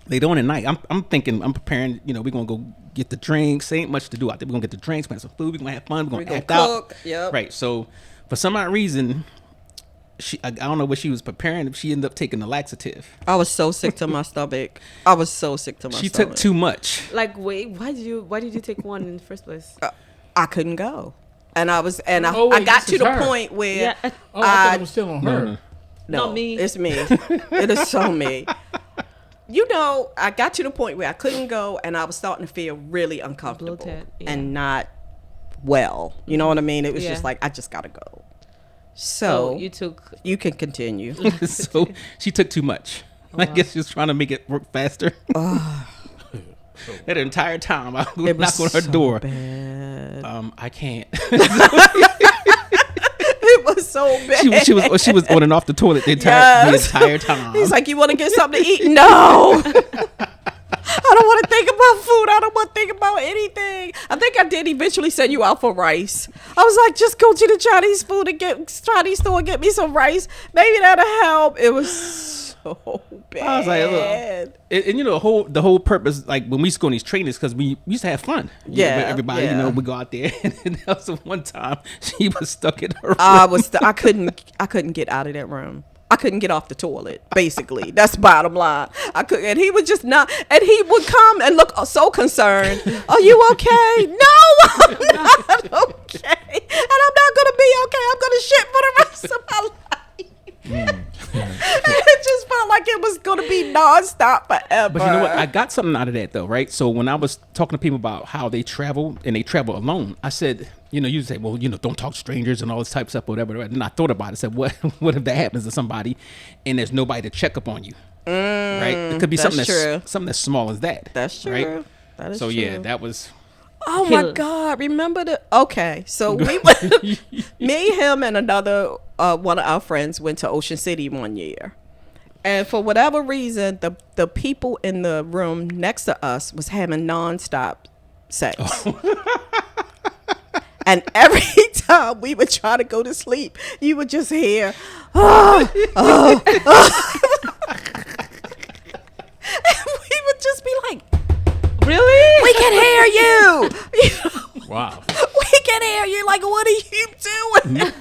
later on at night, I'm thinking, I'm preparing. We're gonna go get the drinks. Ain't much to do out there. We're gonna get the drinks, plan some food. We're gonna have fun. We're gonna act cook. Out. Yep. Right. So for some odd reason, I don't know what she was preparing. She ended up taking the laxative. I was so sick to my stomach. She took too much. Like, wait, why did you take one in the first place? I couldn't go, and I wait, got to the her. point where I thought it was still on her. No, Not me. It's me. It is so me. I got to the point where I couldn't go, and I was starting to feel really uncomfortable Bloated, and not well. You know what I mean? It was just like, I just gotta go. So you can continue. So she took too much. I guess she was trying to make it work faster. That entire time I would knock on her door. Bad. I can't. It was so bad. She was on and off the toilet the entire time. He's like, you want to get something to eat? No. I don't want to think about food. I don't want to think about anything. I think I did eventually send you out for rice. I was like, just go to the Chinese Chinese store and get me some rice. Maybe that'll help. It was so bad. I was like, look, and you know the whole purpose, like when we used to go on these trainings, because we used to have fun. Yeah, with everybody, you know, we go out there, and there was one time she was stuck in her room. I couldn't get out of that room. I couldn't get off the toilet, basically. That's the bottom line. I could, and he would just not, and he would come and look so concerned. Are you okay? No, I'm not okay. And I'm not going to be okay. I'm going to shit for the rest of my life. It just felt like it was going to be nonstop forever. But you know what? I got something out of that, though, right? So when I was talking to people about how they travel, and they travel alone, I said, you know, you say, well, you know, don't talk to strangers and all this type of stuff, whatever. And I thought about it. I said, what if that happens to somebody and there's nobody to check up on you? Right? It could be something that's small as that. That's true. Right? That is so, true. Yeah, that was... Oh my God! Remember okay? So we went, me, him, and another one of our friends went to Ocean City one year, and for whatever reason, the people in the room next to us was having nonstop sex, and every time we would try to go to sleep, you would just hear, and we would just be like, really? We can hear you. Wow. We can hear you. Like, what are you doing?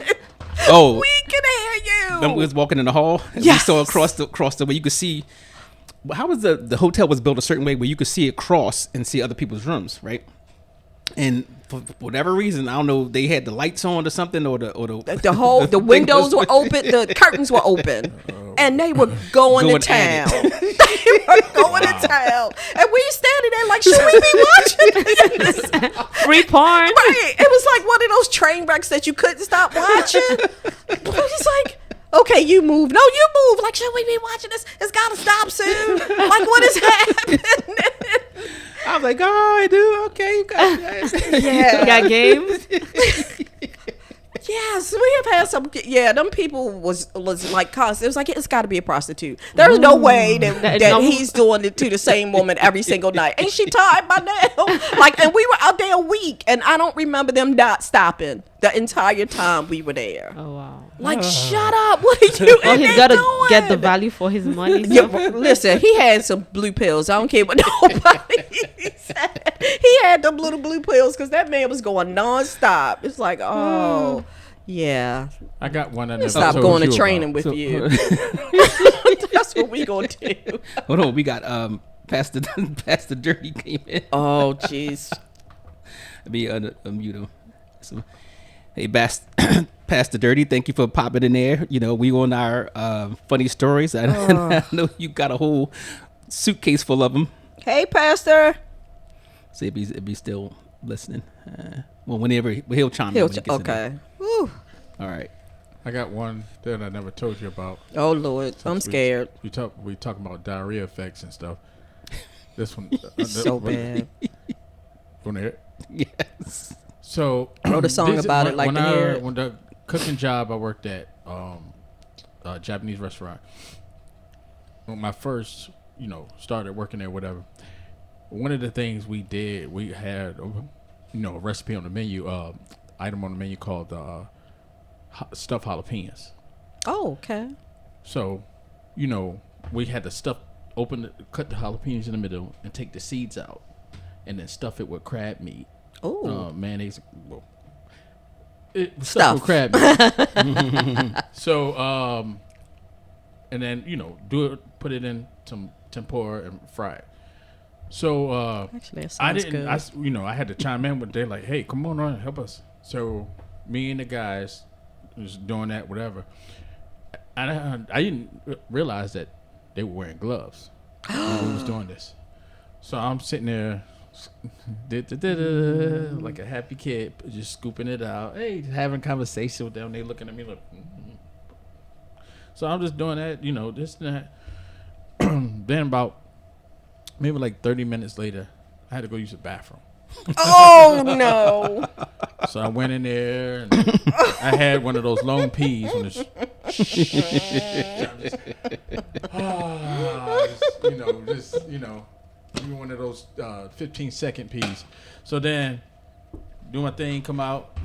Oh, we can hear you. Then we was walking in the hall. And we saw across the way you could see. How was the hotel was built a certain way where you could see across and see other people's rooms, right? And for whatever reason, I don't know, they had the lights on or something, or the windows were open, the curtains were open, and they were going to town. They were going to town, and we standing there like, should we be watching this? Free porn. Right. It was like one of those train wrecks that you couldn't stop watching. It's like, okay, you move. No, you move. Like, should we be watching this? It's got to stop soon. Like, what is happening? I was like, all right, dude, okay, you got it. Yeah. You got games? Yes, we have had some. Yeah, them people was like, cause it was like, it's got to be a prostitute. There's no way that he's doing it to the same woman every single night. Ain't she tired by now? Like, and we were out there a week, and I don't remember them not stopping the entire time we were there. Oh wow! Like, shut up! What are you? Well, he's got to get the value for his money. So. Yeah, listen, he had some blue pills. I don't care what nobody said. He had them little blue pills because that man was going nonstop. It's like, oh. Yeah, I got one. I never stop told going you to training about. with you. That's what we gonna do. Hold on, we got Pastor Dirty came in. Oh, jeez. Let me unmute him. So, hey, Pastor Dirty, thank you for popping in there. You know, we on our funny stories. I know you got a whole suitcase full of them. Hey, Pastor. See if he's still listening. Well, whenever he'll chime in. Okay. Woo. All right. I got one that I never told you about. Oh Lord, I'm scared. We talking about diarrhea effects and stuff. This one so bad. Want to hear it? Yes. So I wrote a song about it. Like to hear it. When the cooking job I worked at, a Japanese restaurant. When I first, started working there, whatever. One of the things we did, we had, a recipe on the menu, item on the menu called stuffed jalapenos. Oh, okay. So, we had to cut the jalapenos in the middle and take the seeds out, and then stuff it with crab meat. Oh, mayonnaise. Well, stuff with crab meat. So, and then put it in some tempura and fry it. So actually, that I sounds didn't. good. I had to chime in, but they're like, "Hey, come on, help us." So me and the guys was doing that, whatever. And I didn't realize that they were wearing gloves when we was doing this. So I'm sitting there, like a happy kid, just scooping it out. Hey, having conversation with them. They looking at me like. So I'm just doing that, this and that. Then about maybe like 30 minutes later, I had to go use the bathroom. Oh no! So I went in there and I had one of those long peas. When it's, even one of those 15-second peas. So then, do my thing, come out,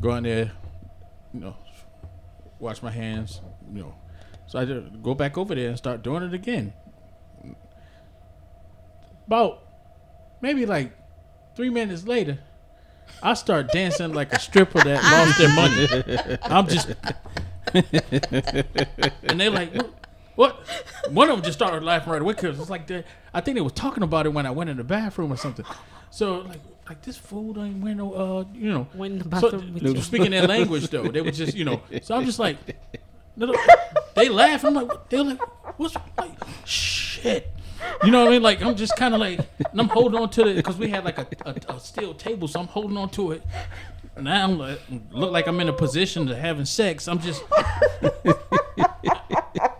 go in there, wash my hands, So I just go back over there and start doing it again. About maybe like 3 minutes later, I start dancing like a stripper that lost their money. I'm just, and they're like, "What?" One of them just started laughing right away because it's like I think they were talking about it when I went in the bathroom or something. So like this fool don't win no Went in the bathroom with you. Speaking their language though, they were just So I'm just like, they laugh. I'm like, they're like, what's like shit. You know what I mean? Like I'm just kind of like, and I'm holding on to it because we had like a steel table, so I'm holding on to it. Now I'm like, look like I'm in a position to having sex. I'm just,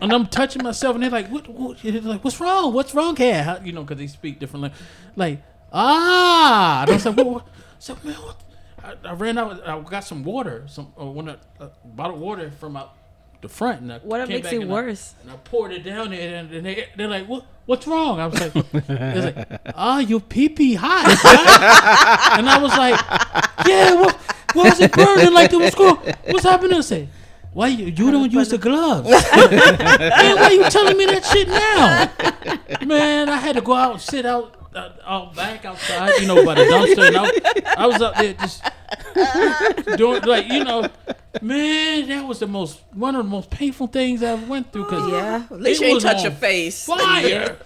and I'm touching myself, and they're like, what's wrong? What's wrong here? How, because they speak differently. Like, and I was like, what? So man, what? I ran out. I got some water, a bottle of water from out the front, and what makes it worse? And I poured it down there, and they're like, what's wrong? I was like, your pee-pee hot. And I was like, yeah, why is it burning like that? What's happening? I said, why you don't use the gloves? Man, why you telling me that shit now? Man, I had to go out and sit out back outside, by the dumpster, and I was up there just doing man, that was one of the most painful things I ever went through. Cause at least you ain't touch your face. Fire!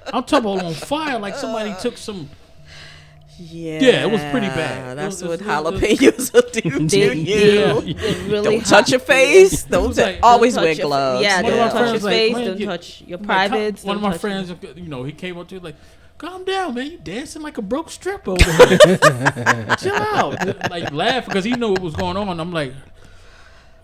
I'm talking about on fire, like somebody took some. Yeah, it was pretty bad. That's what jalapenos will do to you. Don't touch your face. Don't always wear gloves. Yeah, don't touch your face. Don't touch your privates. One of my friends, he came up to me like, calm down, man. You dancing like a broke stripper over here. Chill out. Like, laugh because he knew what was going on. I'm like,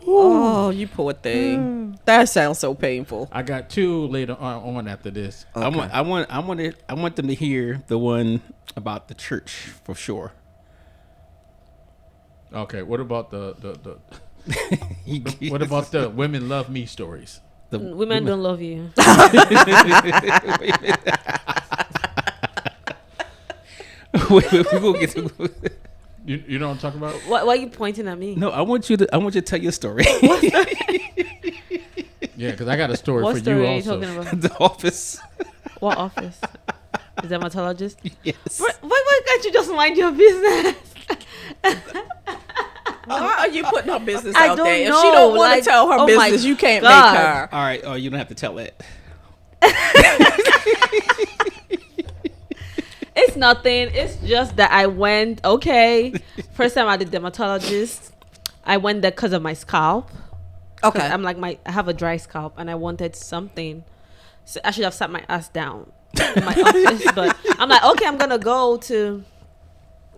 ooh. Oh, you poor thing. That sounds so painful. I got two later on after this. Okay. I want them to hear the one about the church for sure. Okay, what about the what about the women love me stories? The women don't love you. we will get to. You know what I'm talking about? Why are you pointing at me? No, I want you to tell your story. Yeah, because I got a story what for story you are also. You talking about? The Office. What Office? Is that dermatologist? Yes. Why can't you just mind your business? Why are you putting her business I out don't there? know. If she don't want to tell her business, you can't make her. All right. Oh, you don't have to tell it. It's nothing. It's just that I went, okay. First time at the dermatologist, I went there because of my scalp. Okay. I'm like, I have a dry scalp and I wanted something. So I should have sat my ass down in my office. But I'm like, okay, I'm going to go to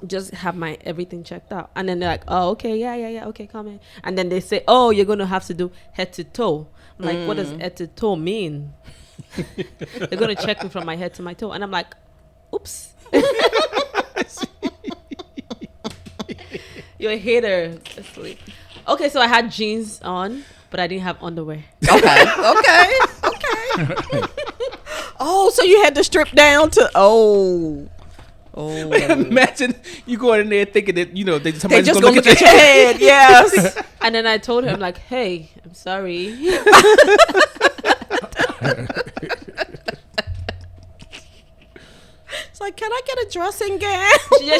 just have my everything checked out. And then they're like, oh, okay, yeah, okay, come in. And then they say, oh, you're going to have to do head to toe. I'm like, what does head to toe mean? They're going to check me from my head to my toe. And I'm like, oops. You're a hater. Okay, so I had jeans on, but I didn't have underwear. Okay. Oh, so you had to strip down to Imagine you going in there thinking that they just gonna look at your head. Yes. And then I told her, I'm like, hey, I'm sorry. It's like, can I get a dressing gown?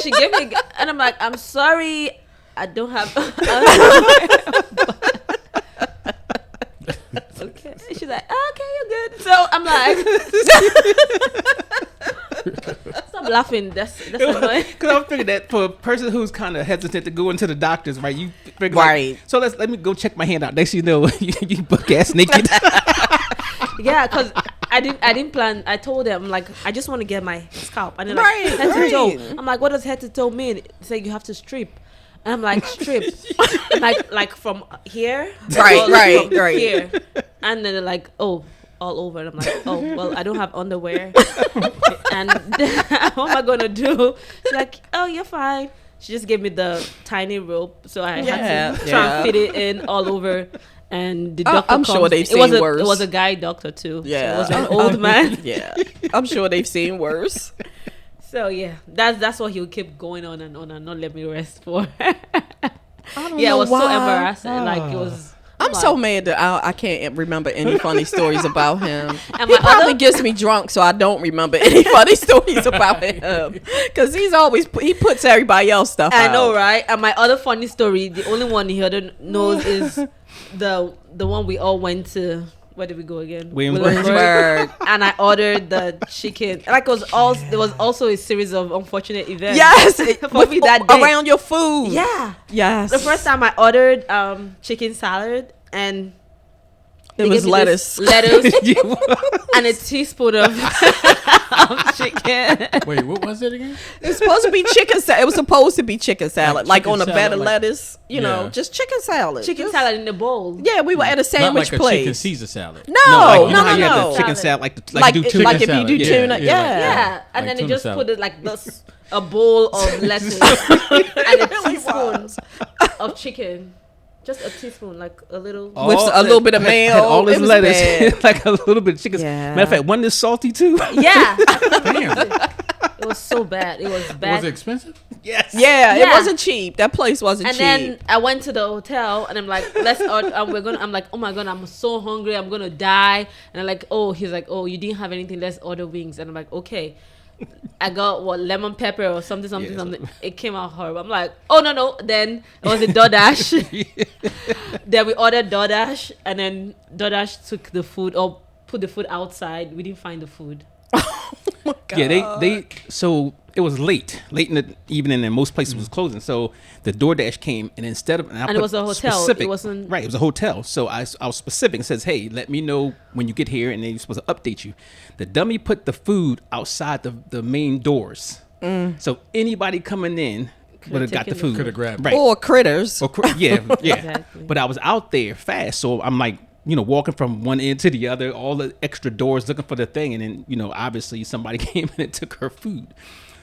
She gave me, and I'm like, I'm sorry, I don't have. Okay. She's like, okay, you're good. So I'm like, stop laughing. That's annoying. Because I'm thinking that for a person who's kind of hesitant to go into the doctors, right? You figure right. Like, so let me go check my hand out. Next thing you know, you buck ass naked. Yeah, because I didn't plan. I told them, like, I just want to get my scalp. And then like, head to toe. I'm like, what does head to toe mean? It's like you have to strip. And I'm like, strip. like from here. Right. Here. And then they're like, oh, all over. And I'm like, oh, well, I don't have underwear. And what am I going to do? She's like, oh, you're fine. she just gave me the tiny rope, so I had to try Yeah. and fit it in all over. And the doctor I'm sure they've seen worse. It was a guy doctor too. Yeah. So it was an old man. Yeah. I'm sure they've seen worse. So yeah, that's what he would keep going on and not let me rest for. I don't Yeah, know it was why. so embarrassing. Like it was. I'm so mad that I can't remember any funny stories about him. And He my probably other- gets me drunk, so I don't remember any funny stories about him. Because he puts everybody else stuff out. I know, right? And my other funny story, the only one he knows is the one we all went to. Where did we go again? Williamsburg. And I ordered the chicken. Like there was also a series of unfortunate events. Yes, for me that day. around your food. Yeah. Yes. The first time I ordered chicken salad and it was lettuce. Lettuce and a teaspoon of chicken. Wait, what was it again? It's supposed to be chicken salad. It was supposed to be chicken salad, like chicken on a bed of salad, lettuce. You know, Yeah. just chicken salad. Chicken Just- salad in the bowl. Yeah, we were at a Not sandwich like a chicken place. Caesar salad. No, like, no, you know how you have no. the chicken salad, like Like you do it- tuna like if you salad. do Yeah, tuna, yeah, yeah. Yeah, and Like then they tuna just salad. put it like this, a bowl of lettuce and a teaspoon of chicken. Just a teaspoon, like a little. With a little bit of mayo. Had all this It was lettuce, bad. like a little bit of chicken. Yeah. Matter of fact, one is salty too. Yeah, Damn. it was so bad. It was bad. Was it expensive? Yes. Yeah, it Yeah. wasn't cheap. That place wasn't And cheap. then I went to the hotel and I'm like, let's order. I'm like, oh my god, I'm so hungry. I'm gonna die. And I'm like, he's like, you didn't have anything. Let's order wings. And I'm like, okay. I got lemon pepper or something. It came out horrible. I'm like, no. Then it was a DoorDash. Then we ordered DoorDash, and then DoorDash took the food or put the food outside. We didn't find the food. Yeah, they so it was late in the evening, and most places was closing. So the DoorDash came, and instead of And it was a hotel. It wasn't right. It was a hotel. So I was specific. It says, hey, let me know when you get here, and they're supposed to update you. The dummy put the food outside the main doors, so anybody coming in would have got the taken the food. Could have grabbed it. right. Or critters. Yeah. Exactly. But I was out there fast, so I'm like, walking from one end to the other, all the extra doors looking for the thing, and then obviously somebody came in and took her food.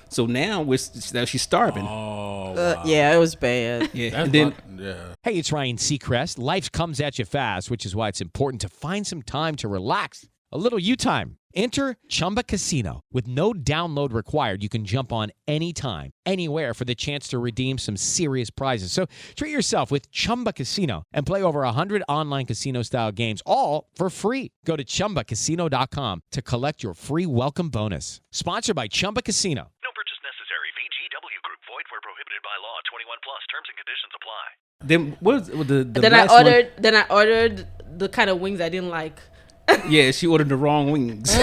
So now she's starving. Yeah, it was bad. Yeah, That's and then yeah. Hey, it's Ryan Seacrest. Life comes at you fast, which is why it's important to find some time to relax. A little you time. Enter Chumba Casino. With no download required, you can jump on anytime, anywhere for the chance to redeem some serious prizes. So treat yourself with Chumba Casino and play over 100 online casino-style games, all for free. Go to ChumbaCasino.com to collect your free welcome bonus. Sponsored by Chumba Casino. No purchase necessary. VGW Group. Void where prohibited by law. 21 plus. Terms and conditions apply. then what was the Then last I ordered the kind of wings I didn't like. one? Yeah, she ordered the wrong wings.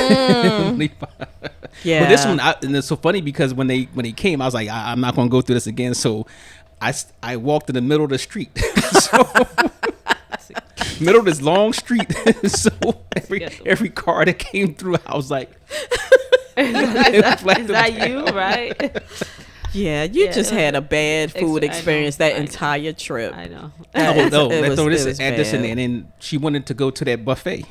Yeah. But this one, and it's so funny because when they came, I was like, I'm not going to go through this again. So I walked in the middle of the street. Middle of this long street. So every car that came through, I was like, Is that you, right? Yeah, you just had a bad food I know, experience that I know. entire trip. I know. let's throw this, it was add this in bad. there. And then she wanted to go to that buffet.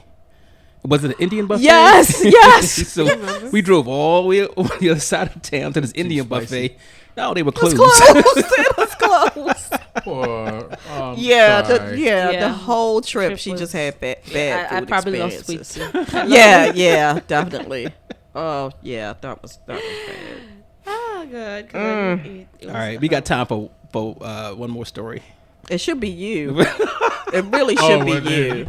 Was it an Indian buffet? Yes, yes. So we drove all the way over the other side of town to this Indian spicy. buffet. No, they were closed. It was close. Yeah, The whole trip, Trip she was- just had bad I food probably love experiences. sweets too. Yeah, definitely. Oh yeah, that was bad. Oh god. 'cause I didn't eat. It All was right, we got time for one more story. It should be you. It really should be you.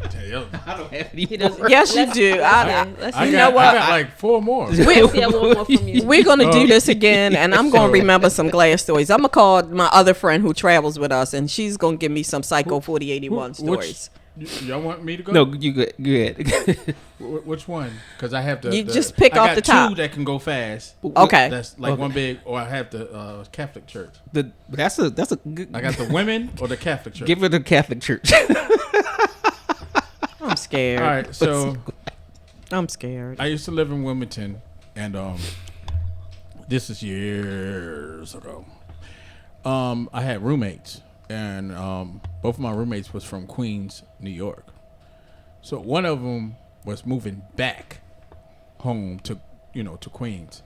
I don't have any He doesn't. Yes, you Let's- do. okay, let's I see. got, what? I got like 4 more. Let's hear one more from you. We're gonna do this again, and I'm gonna remember some glass stories. I'm gonna call my other friend who travels with us, and she's gonna give me some Psycho 4081 stories. Y'all want me to go? No, you go ahead. Which one? Because I have to. You just pick I off got the top. 2 that can go fast. Okay. That's like one big, or I have the Catholic Church. That's a good. I got the women or the Catholic Church. Give it the Catholic Church. I'm scared. All right, so I'm scared. I used to live in Wilmington, and this is years ago. I had roommates, and both of my roommates was from Queens, New York. So one of them was moving back home to Queens,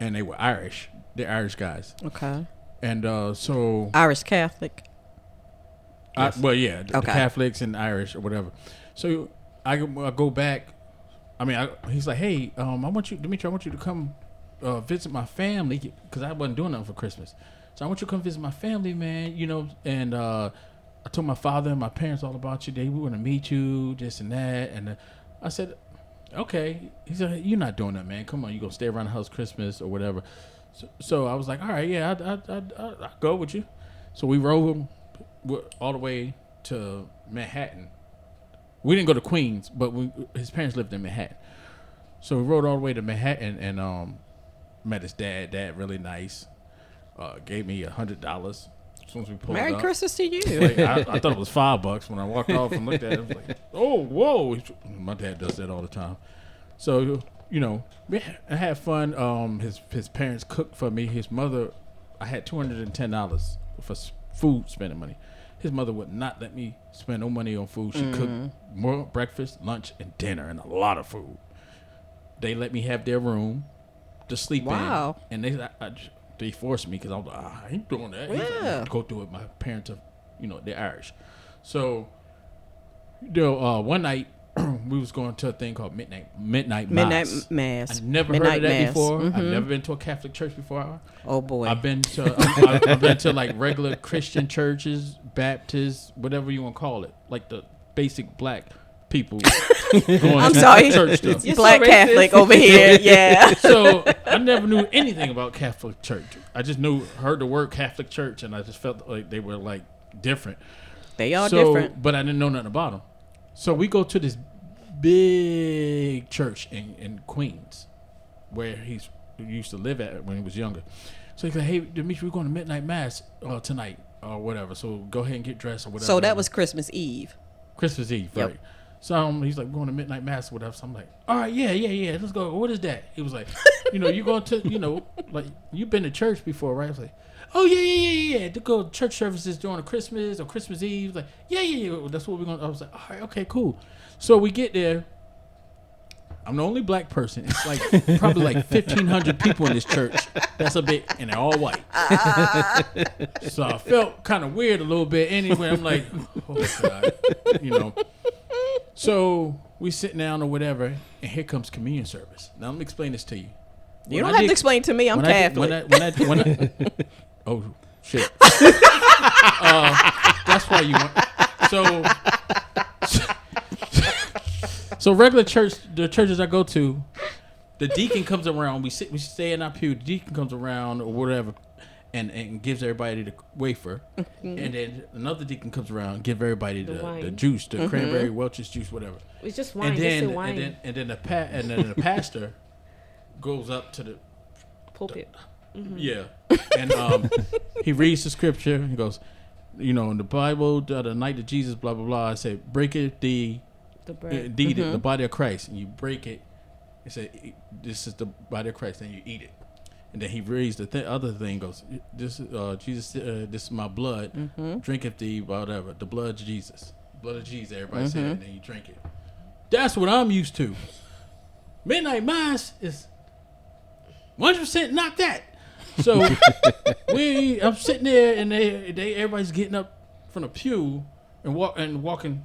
and they were Irish. They're Irish guys. Okay. And so Irish Catholic. the Catholics and Irish or whatever. So I go back. I mean, he's like, hey, Dimitri, I want you to come visit my family because I wasn't doing nothing for Christmas. So I want you to come visit my family, man. You know, and I told my father and my parents all about you. We want to meet you, this and that. And I said, okay. He said, you're not doing that, man. Come on, you gonna stay around the house Christmas or whatever. So I was like, all right, yeah, I'll go with you. So we rode all the way to Manhattan. We didn't go to Queens, but his parents lived in Manhattan. So we rode all the way to Manhattan and met his dad. Dad really nice. Gave me $100 as soon as we pulled Merry up. Christmas to you. Like, I thought it was $5 when I walked off and looked at it. I was like, oh, whoa. My dad does that all the time. So, you know, I had fun. His parents cooked for me. His mother, I had $210 for food spending money. His mother would not let me spend no money on food. She cooked more breakfast, lunch, and dinner, and a lot of food. They let me have their room to sleep in. And they forced me because I was like, I ain't doing that. Yeah. Like, go through it. My parents are, they're Irish. So, one night, we was going to a thing called Midnight Mass. I never heard of that before. Mm-hmm. I've never been to a Catholic church before. Oh boy. I've been to like regular Christian churches, Baptists, whatever you want to call it, like the basic black people going I'm to sorry. church stuff. You're black so Catholic over here. Yeah. So I never knew anything about Catholic church. I just heard the word Catholic church, and I just felt like they were like different. They are different. But I didn't know nothing about them. So we go to this big church in Queens, where he used to live at when he was younger. So he's like, hey, Dimitri, we're going to midnight mass tonight or whatever. So go ahead and get dressed or whatever. So that was Christmas Eve. Christmas Eve, right. Yep. So he's like, going to midnight mass or whatever. So I'm like, all right, yeah, let's go. What is that? He was like, you going to, like, you've been to church before, right? I was like, oh, yeah. To go to church services during Christmas or Christmas Eve. Like, yeah. That's what we're going to. I was like, all right, okay, cool. So we get there. I'm the only black person. It's like probably like 1,500 people in this church. That's a bit, and they're all white. So I felt kind of weird a little bit. Anyway, I'm like, oh God, So we sit down or whatever, and here comes communion service. Now let me explain this to you. You don't have to explain to me. I'm Catholic. Oh shit. That's why you want. So regular church, the churches I go to, the deacon comes around. We stay in our pew. The deacon comes around or whatever, and gives everybody the wafer, and then another deacon comes around and gives everybody the juice, the cranberry Welch's juice, whatever. It's just wine. And then the pastor goes up to the pulpit. Yeah, and he reads the scripture. He goes, in the Bible, the night of Jesus, blah blah blah. I say, break it the bread. The body of Christ, and you break it. He said, "This is the body of Christ," and you eat it. And then he reads the other thing. Goes, "This is Jesus. This is my blood. Drinketh thee, whatever. The blood of Jesus. Blood of Jesus." Everybody said, and then you drink it. That's what I'm used to. Midnight mass is 100% not that. So I'm sitting there, and everybody's getting up from the pew and walking.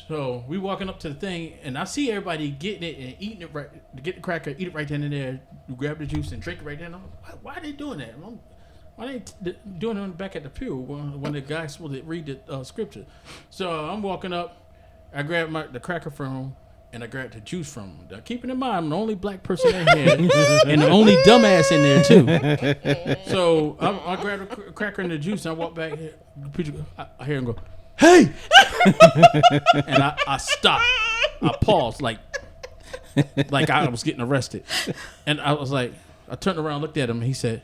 So we walking up to the thing, and I see everybody getting it and eating it right. Get the cracker, eat it right then and there. You grab the juice and drink it right then. Why are they doing that? Why are they doing it back at the pew when the guy's supposed to read the scripture? So I'm walking up. I grab the cracker from him, and I grab the juice from him. Now, keeping in mind, I'm the only black person in here, and the only dumbass in there too. So I grab the cracker and the juice, and I walk back here. I hear him go, "Hey!" And I stopped. I paused like I was getting arrested. And I was like, I turned around, looked at him, and he said,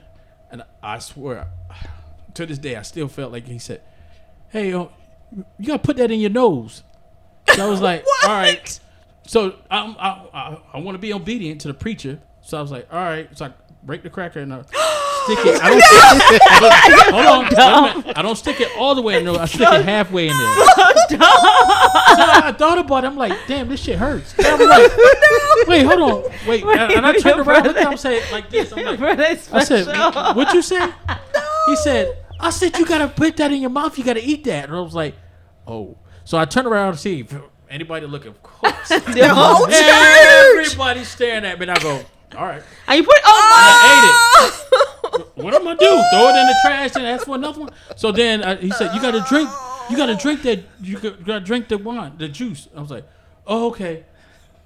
and I swear, to this day, I still felt like he said, "Hey, you gotta put that in your nose." So I was like, all right. So I want to be obedient to the preacher. So I was like, all right. So I break the cracker and stick it. I don't stick it all the way in there. I stick it halfway in there. So I thought about it. I'm like, damn, this shit hurts. And I'm like, wait, hold on. Wait. And I turned around and I'm saying like this. I'm like, I said, what you say? He said, I said, you got to put that in your mouth. You got to eat that. And I was like, oh. So I turned around to see if anybody looking. Of course. The whole church. Everybody staring at me. And I go, all right. And you put it. I ate it. What am I do? Throw it in the trash and ask for another one? So then he said, you got to drink. You got to drink that. You got to drink the wine, the juice. I was like, oh, okay.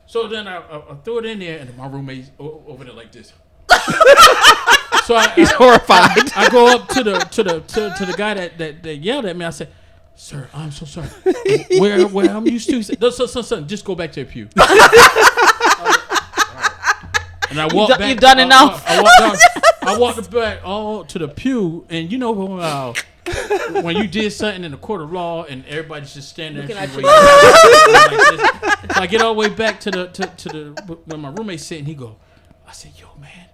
So then I threw it in there, and my roommate's over there like this. So he's horrified. I go up to the guy that yelled at me. I said, "Sir, I'm so sorry. Where I'm used to." He said, son, just go back to the pew. And I walked back. You've done enough. I walked back all to the pew, and you know when you did something in the court of law, and everybody's just standing there. So I get all the way back to the when my roommate's sitting. He go, I said, "Yo, man,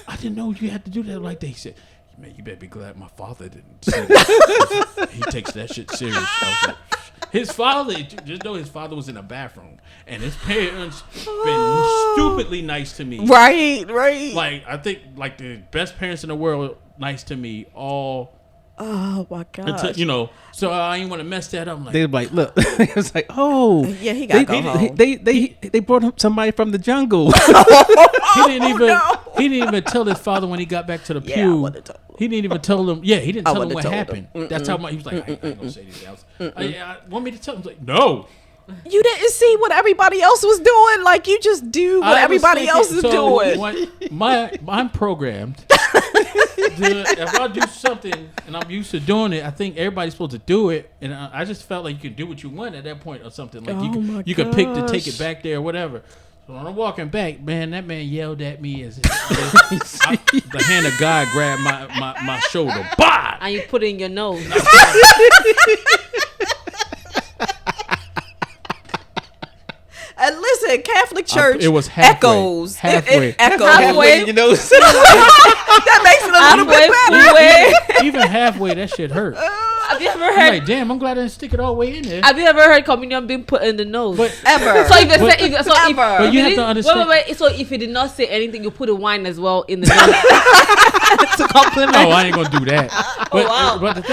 I didn't know you had to do that like that." He said, "Man, you better be glad my father didn't say that. He takes that shit serious." I was like, his father, just know his father was in a bathroom, and his parents been stupidly nice to me. Right. Like, I think, like, the best parents in the world, nice to me, all. Oh my God! So I didn't want to mess that up. I'm like, they were like, look, it was like, oh, yeah, he got to go home. They brought him somebody from the jungle. He didn't even tell his father when he got back to the pew. He didn't even tell him. Yeah, he didn't tell him what happened. That's how much he was like, I ain't gonna say anything else. I want me to tell him. Like, no. You didn't see what everybody else was doing. Like, you just do what everybody else is doing. I'm programmed. If I do something and I'm used to doing it, I think everybody's supposed to do it. And I just felt like you could do what you want at that point or something. Like you could pick to take it back there or whatever. So when I'm walking back, man, that man yelled at me as the hand of God grabbed my shoulder. Bah! And you put it in your nose. And listen, Catholic Church it was halfway, echoes. Halfway. It echoes. Halfway. You know, That makes it a little bit better. Even halfway, that shit hurt. Have you ever I'm heard? like, damn, I'm glad I didn't stick it all the way in there. Have you ever heard communion being put in the nose? Ever. So if But you have to understand. Wait. So if he did not say anything, you put a wine as well in the nose to compliment. No, I ain't gonna do that. But, wow. But the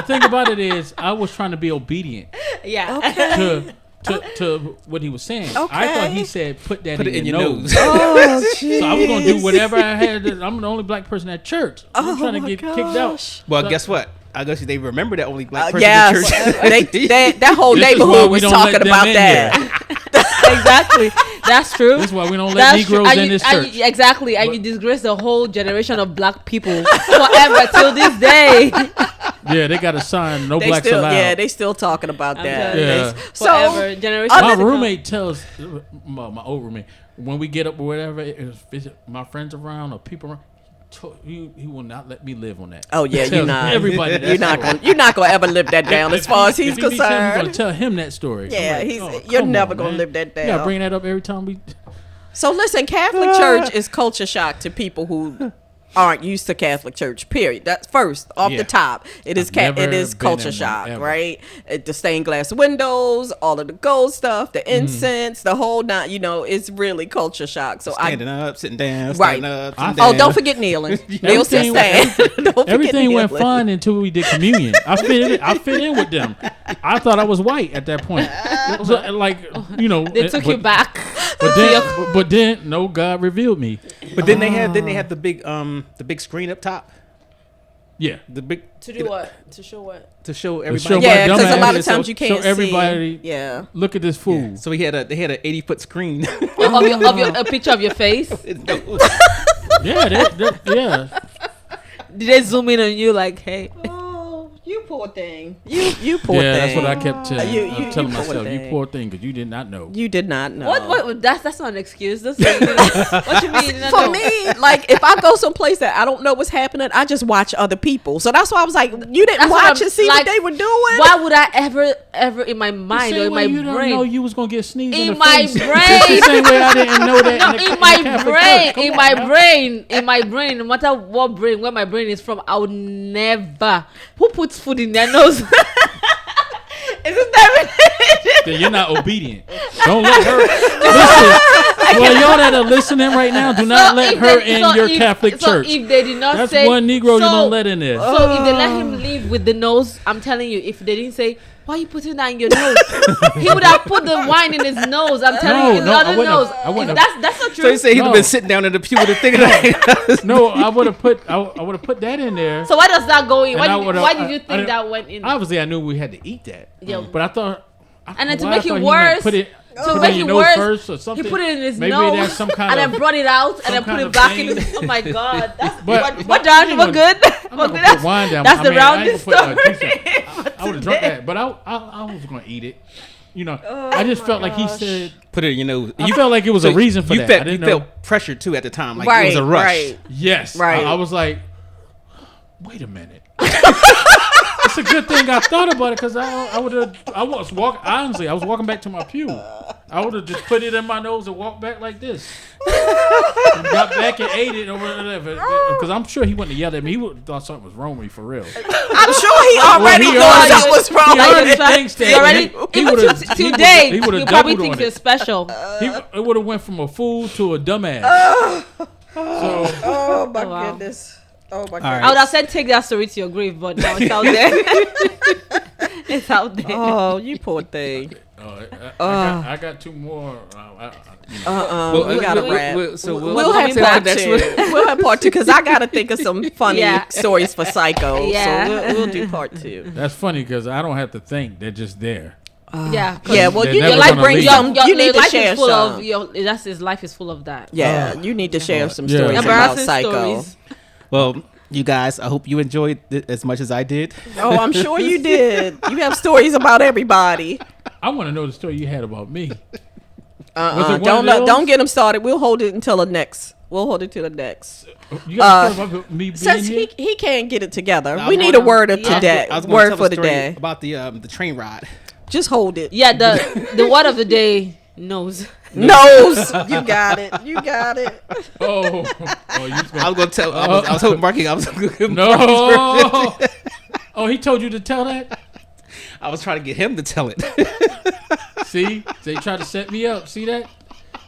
thing about it is, I was trying to be obedient. Yeah. To what he was saying. Okay. I thought he said put it in your nose. Oh, geez. So I was gonna do whatever I had. I'm the only black person at church. I'm trying to get kicked out. well, guess what? I guess they remember that only black person yes. in church. that whole neighborhood was talking about that. Exactly. That's true. That's why we don't let Negroes in this church. Exactly. And you disgrace the whole generation of black people forever till this day. Yeah, they got a sign, no blacks allowed. Yeah, they still talking about that. Yeah. Forever. Generation. My roommate tells, my old roommate, when we get up or whatever, if my friends around or people around, he will not let me live on that. Oh yeah, you're not. Everybody, you're not gonna ever live that down as far as he's concerned. I'm gonna tell him that story. Yeah, you're never gonna live that down. Yeah, bring that up every time we. So listen, Catholic Church is culture shock to people who aren't used to Catholic Church. Period. That's first off the top. It is culture shock, right? The stained glass windows, all of the gold stuff, the incense, the whole nine. It's really culture shock. So standing up, sitting down, right. standing up, sitting down. Oh, don't forget kneeling. Kneel, sit, stand. Everything went fine until we did communion. I fit in with them. I thought I was white at that point. So, they took you back. But then, no, God revealed me. But then they have the big screen up top. Yeah, the big to do what? To show what? To show everybody. Yeah, because a lot of times you can't show everybody. See. Yeah, look at this fool. Yeah. So they had an 80-foot screen of a picture of your face. Yeah. Did they zoom in on you like, hey? You poor thing. You poor thing. Yeah, that's what I kept telling Poor myself. thing. You poor thing, because you did not know. You did not know. What? That's not an excuse. What you mean? For me, like, if I go someplace that I don't know what's happening, I just watch other people. So that's why I was like, you didn't watch and see what they were doing. Why would I ever in my mind or in my you brain? Don't know you was gonna get sneezed in the my face. brain. It's the same way I didn't know that. In my brain, no matter what brain, where my brain is from, I would never. Who puts food in their nose? Isn't that Then you're not obedient. Don't let her. Listen, Well, y'all that are listening right now, do not let her in your Catholic church. So if they did not That's say, one Negro you don't let in there. So if they let him leave with the nose, I'm telling you, if they didn't say, why are you putting that in your nose? He would have put the wine in his nose. I'm telling you, in the other nose. That's not true. So you say he'd have been sitting down in the pew with a thing like No, I would have put that in there. So why does that go in? Why did you think that went in? Obviously, I knew we had to eat that. Yeah. But I thought. And then to make it worse, he put it in his nose, that's some kind and then brought it out, and then put it back in his. Oh my God! What down? What good? I'm not gonna put wine down. That's the roundest story. I would have drunk that, but I was gonna eat it. You know, I just felt like he said, "Put it." You know, you felt like it was a reason for that. You felt pressure too at the time, like right, it was a rush. Right. Yes, right. I was like, wait a minute. It's a good thing I thought about it because I was walking back to my pew. I would have just put it in my nose and walked back like this. And got back and ate it or whatever. Because I'm sure he wouldn't have yelled at me. He would have thought something was wrong with me for real. I'm sure he already thought something was wrong with me. Today, he probably thinks it's special. It would have went from a fool to a dumbass. Oh my goodness. Oh my God! Right. I would have said take that story to your grave, but now it's out there. It's out there. Oh, you poor thing. I got two more. We gotta wrap. We'll have part two. We'll have part two because I gotta think of some funny stories for Psycho. Yeah. So we'll do part two. That's funny because I don't have to think; they're just there. Well, you like bring some. You need to share some. His life is full of that. Yeah, you need to share some stories about Psycho. Well, you guys, I hope you enjoyed it as much as I did. Oh, I'm sure you did. You have stories about everybody. I want to know the story you had about me. Don't get them started. We'll hold it until the next. We'll hold it to the next. You got a story about me being since here? he can't get it together, we need a word of today. Word for the day about the train ride. Just hold it. Yeah, the word of the day. Nose. You got it. Oh, I was gonna tell. I was hoping Marky. I was no. Oh, he told you to tell that. I was trying to get him to tell it. See, they tried to set me up. See that?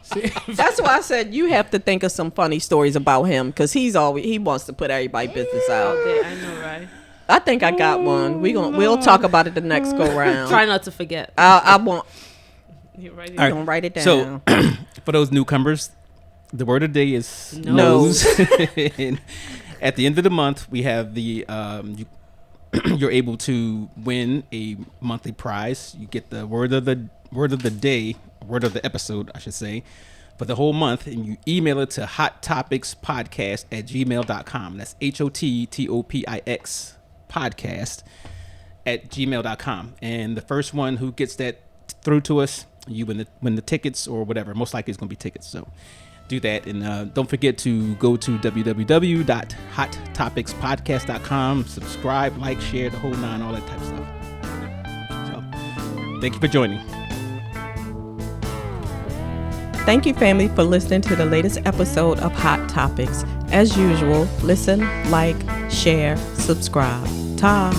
See? That's why I said you have to think of some funny stories about him because he wants to put everybody's business out. I know, right? I think I got one. We'll talk about it the next go round. Try not to forget. I won't. You're right. You're gonna write it down. So, for those newcomers, the word of the day is nose. And at the end of the month, we have the you're able to win a monthly prize. You get the word of the episode, I should say, for the whole month, and you email it to hottopixpodcast@gmail.com. That's HOTTOPIX podcast@gmail.com. And the first one who gets that through to us, you win the tickets or whatever. Most likely it's going to be tickets. So do that. And don't forget to go to www.hottopixpodcast.com. Subscribe, like, share, the whole nine, all that type of stuff. So thank you for joining. Thank you, family, for listening to the latest episode of Hot Topics. As usual, listen, like, share, subscribe. Ta.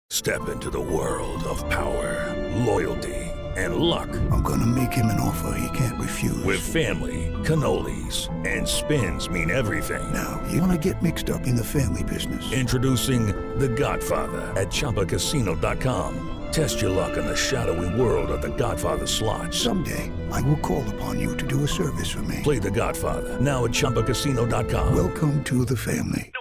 Step into the world of power, loyalty, and luck. I'm gonna make him an offer he can't refuse. With family, cannolis, and spins mean everything. Now, you wanna get mixed up in the family business. Introducing The Godfather at ChumbaCasino.com. Test your luck in the shadowy world of The Godfather slot. Someday, I will call upon you to do a service for me. Play The Godfather now at ChumbaCasino.com. Welcome to the family. No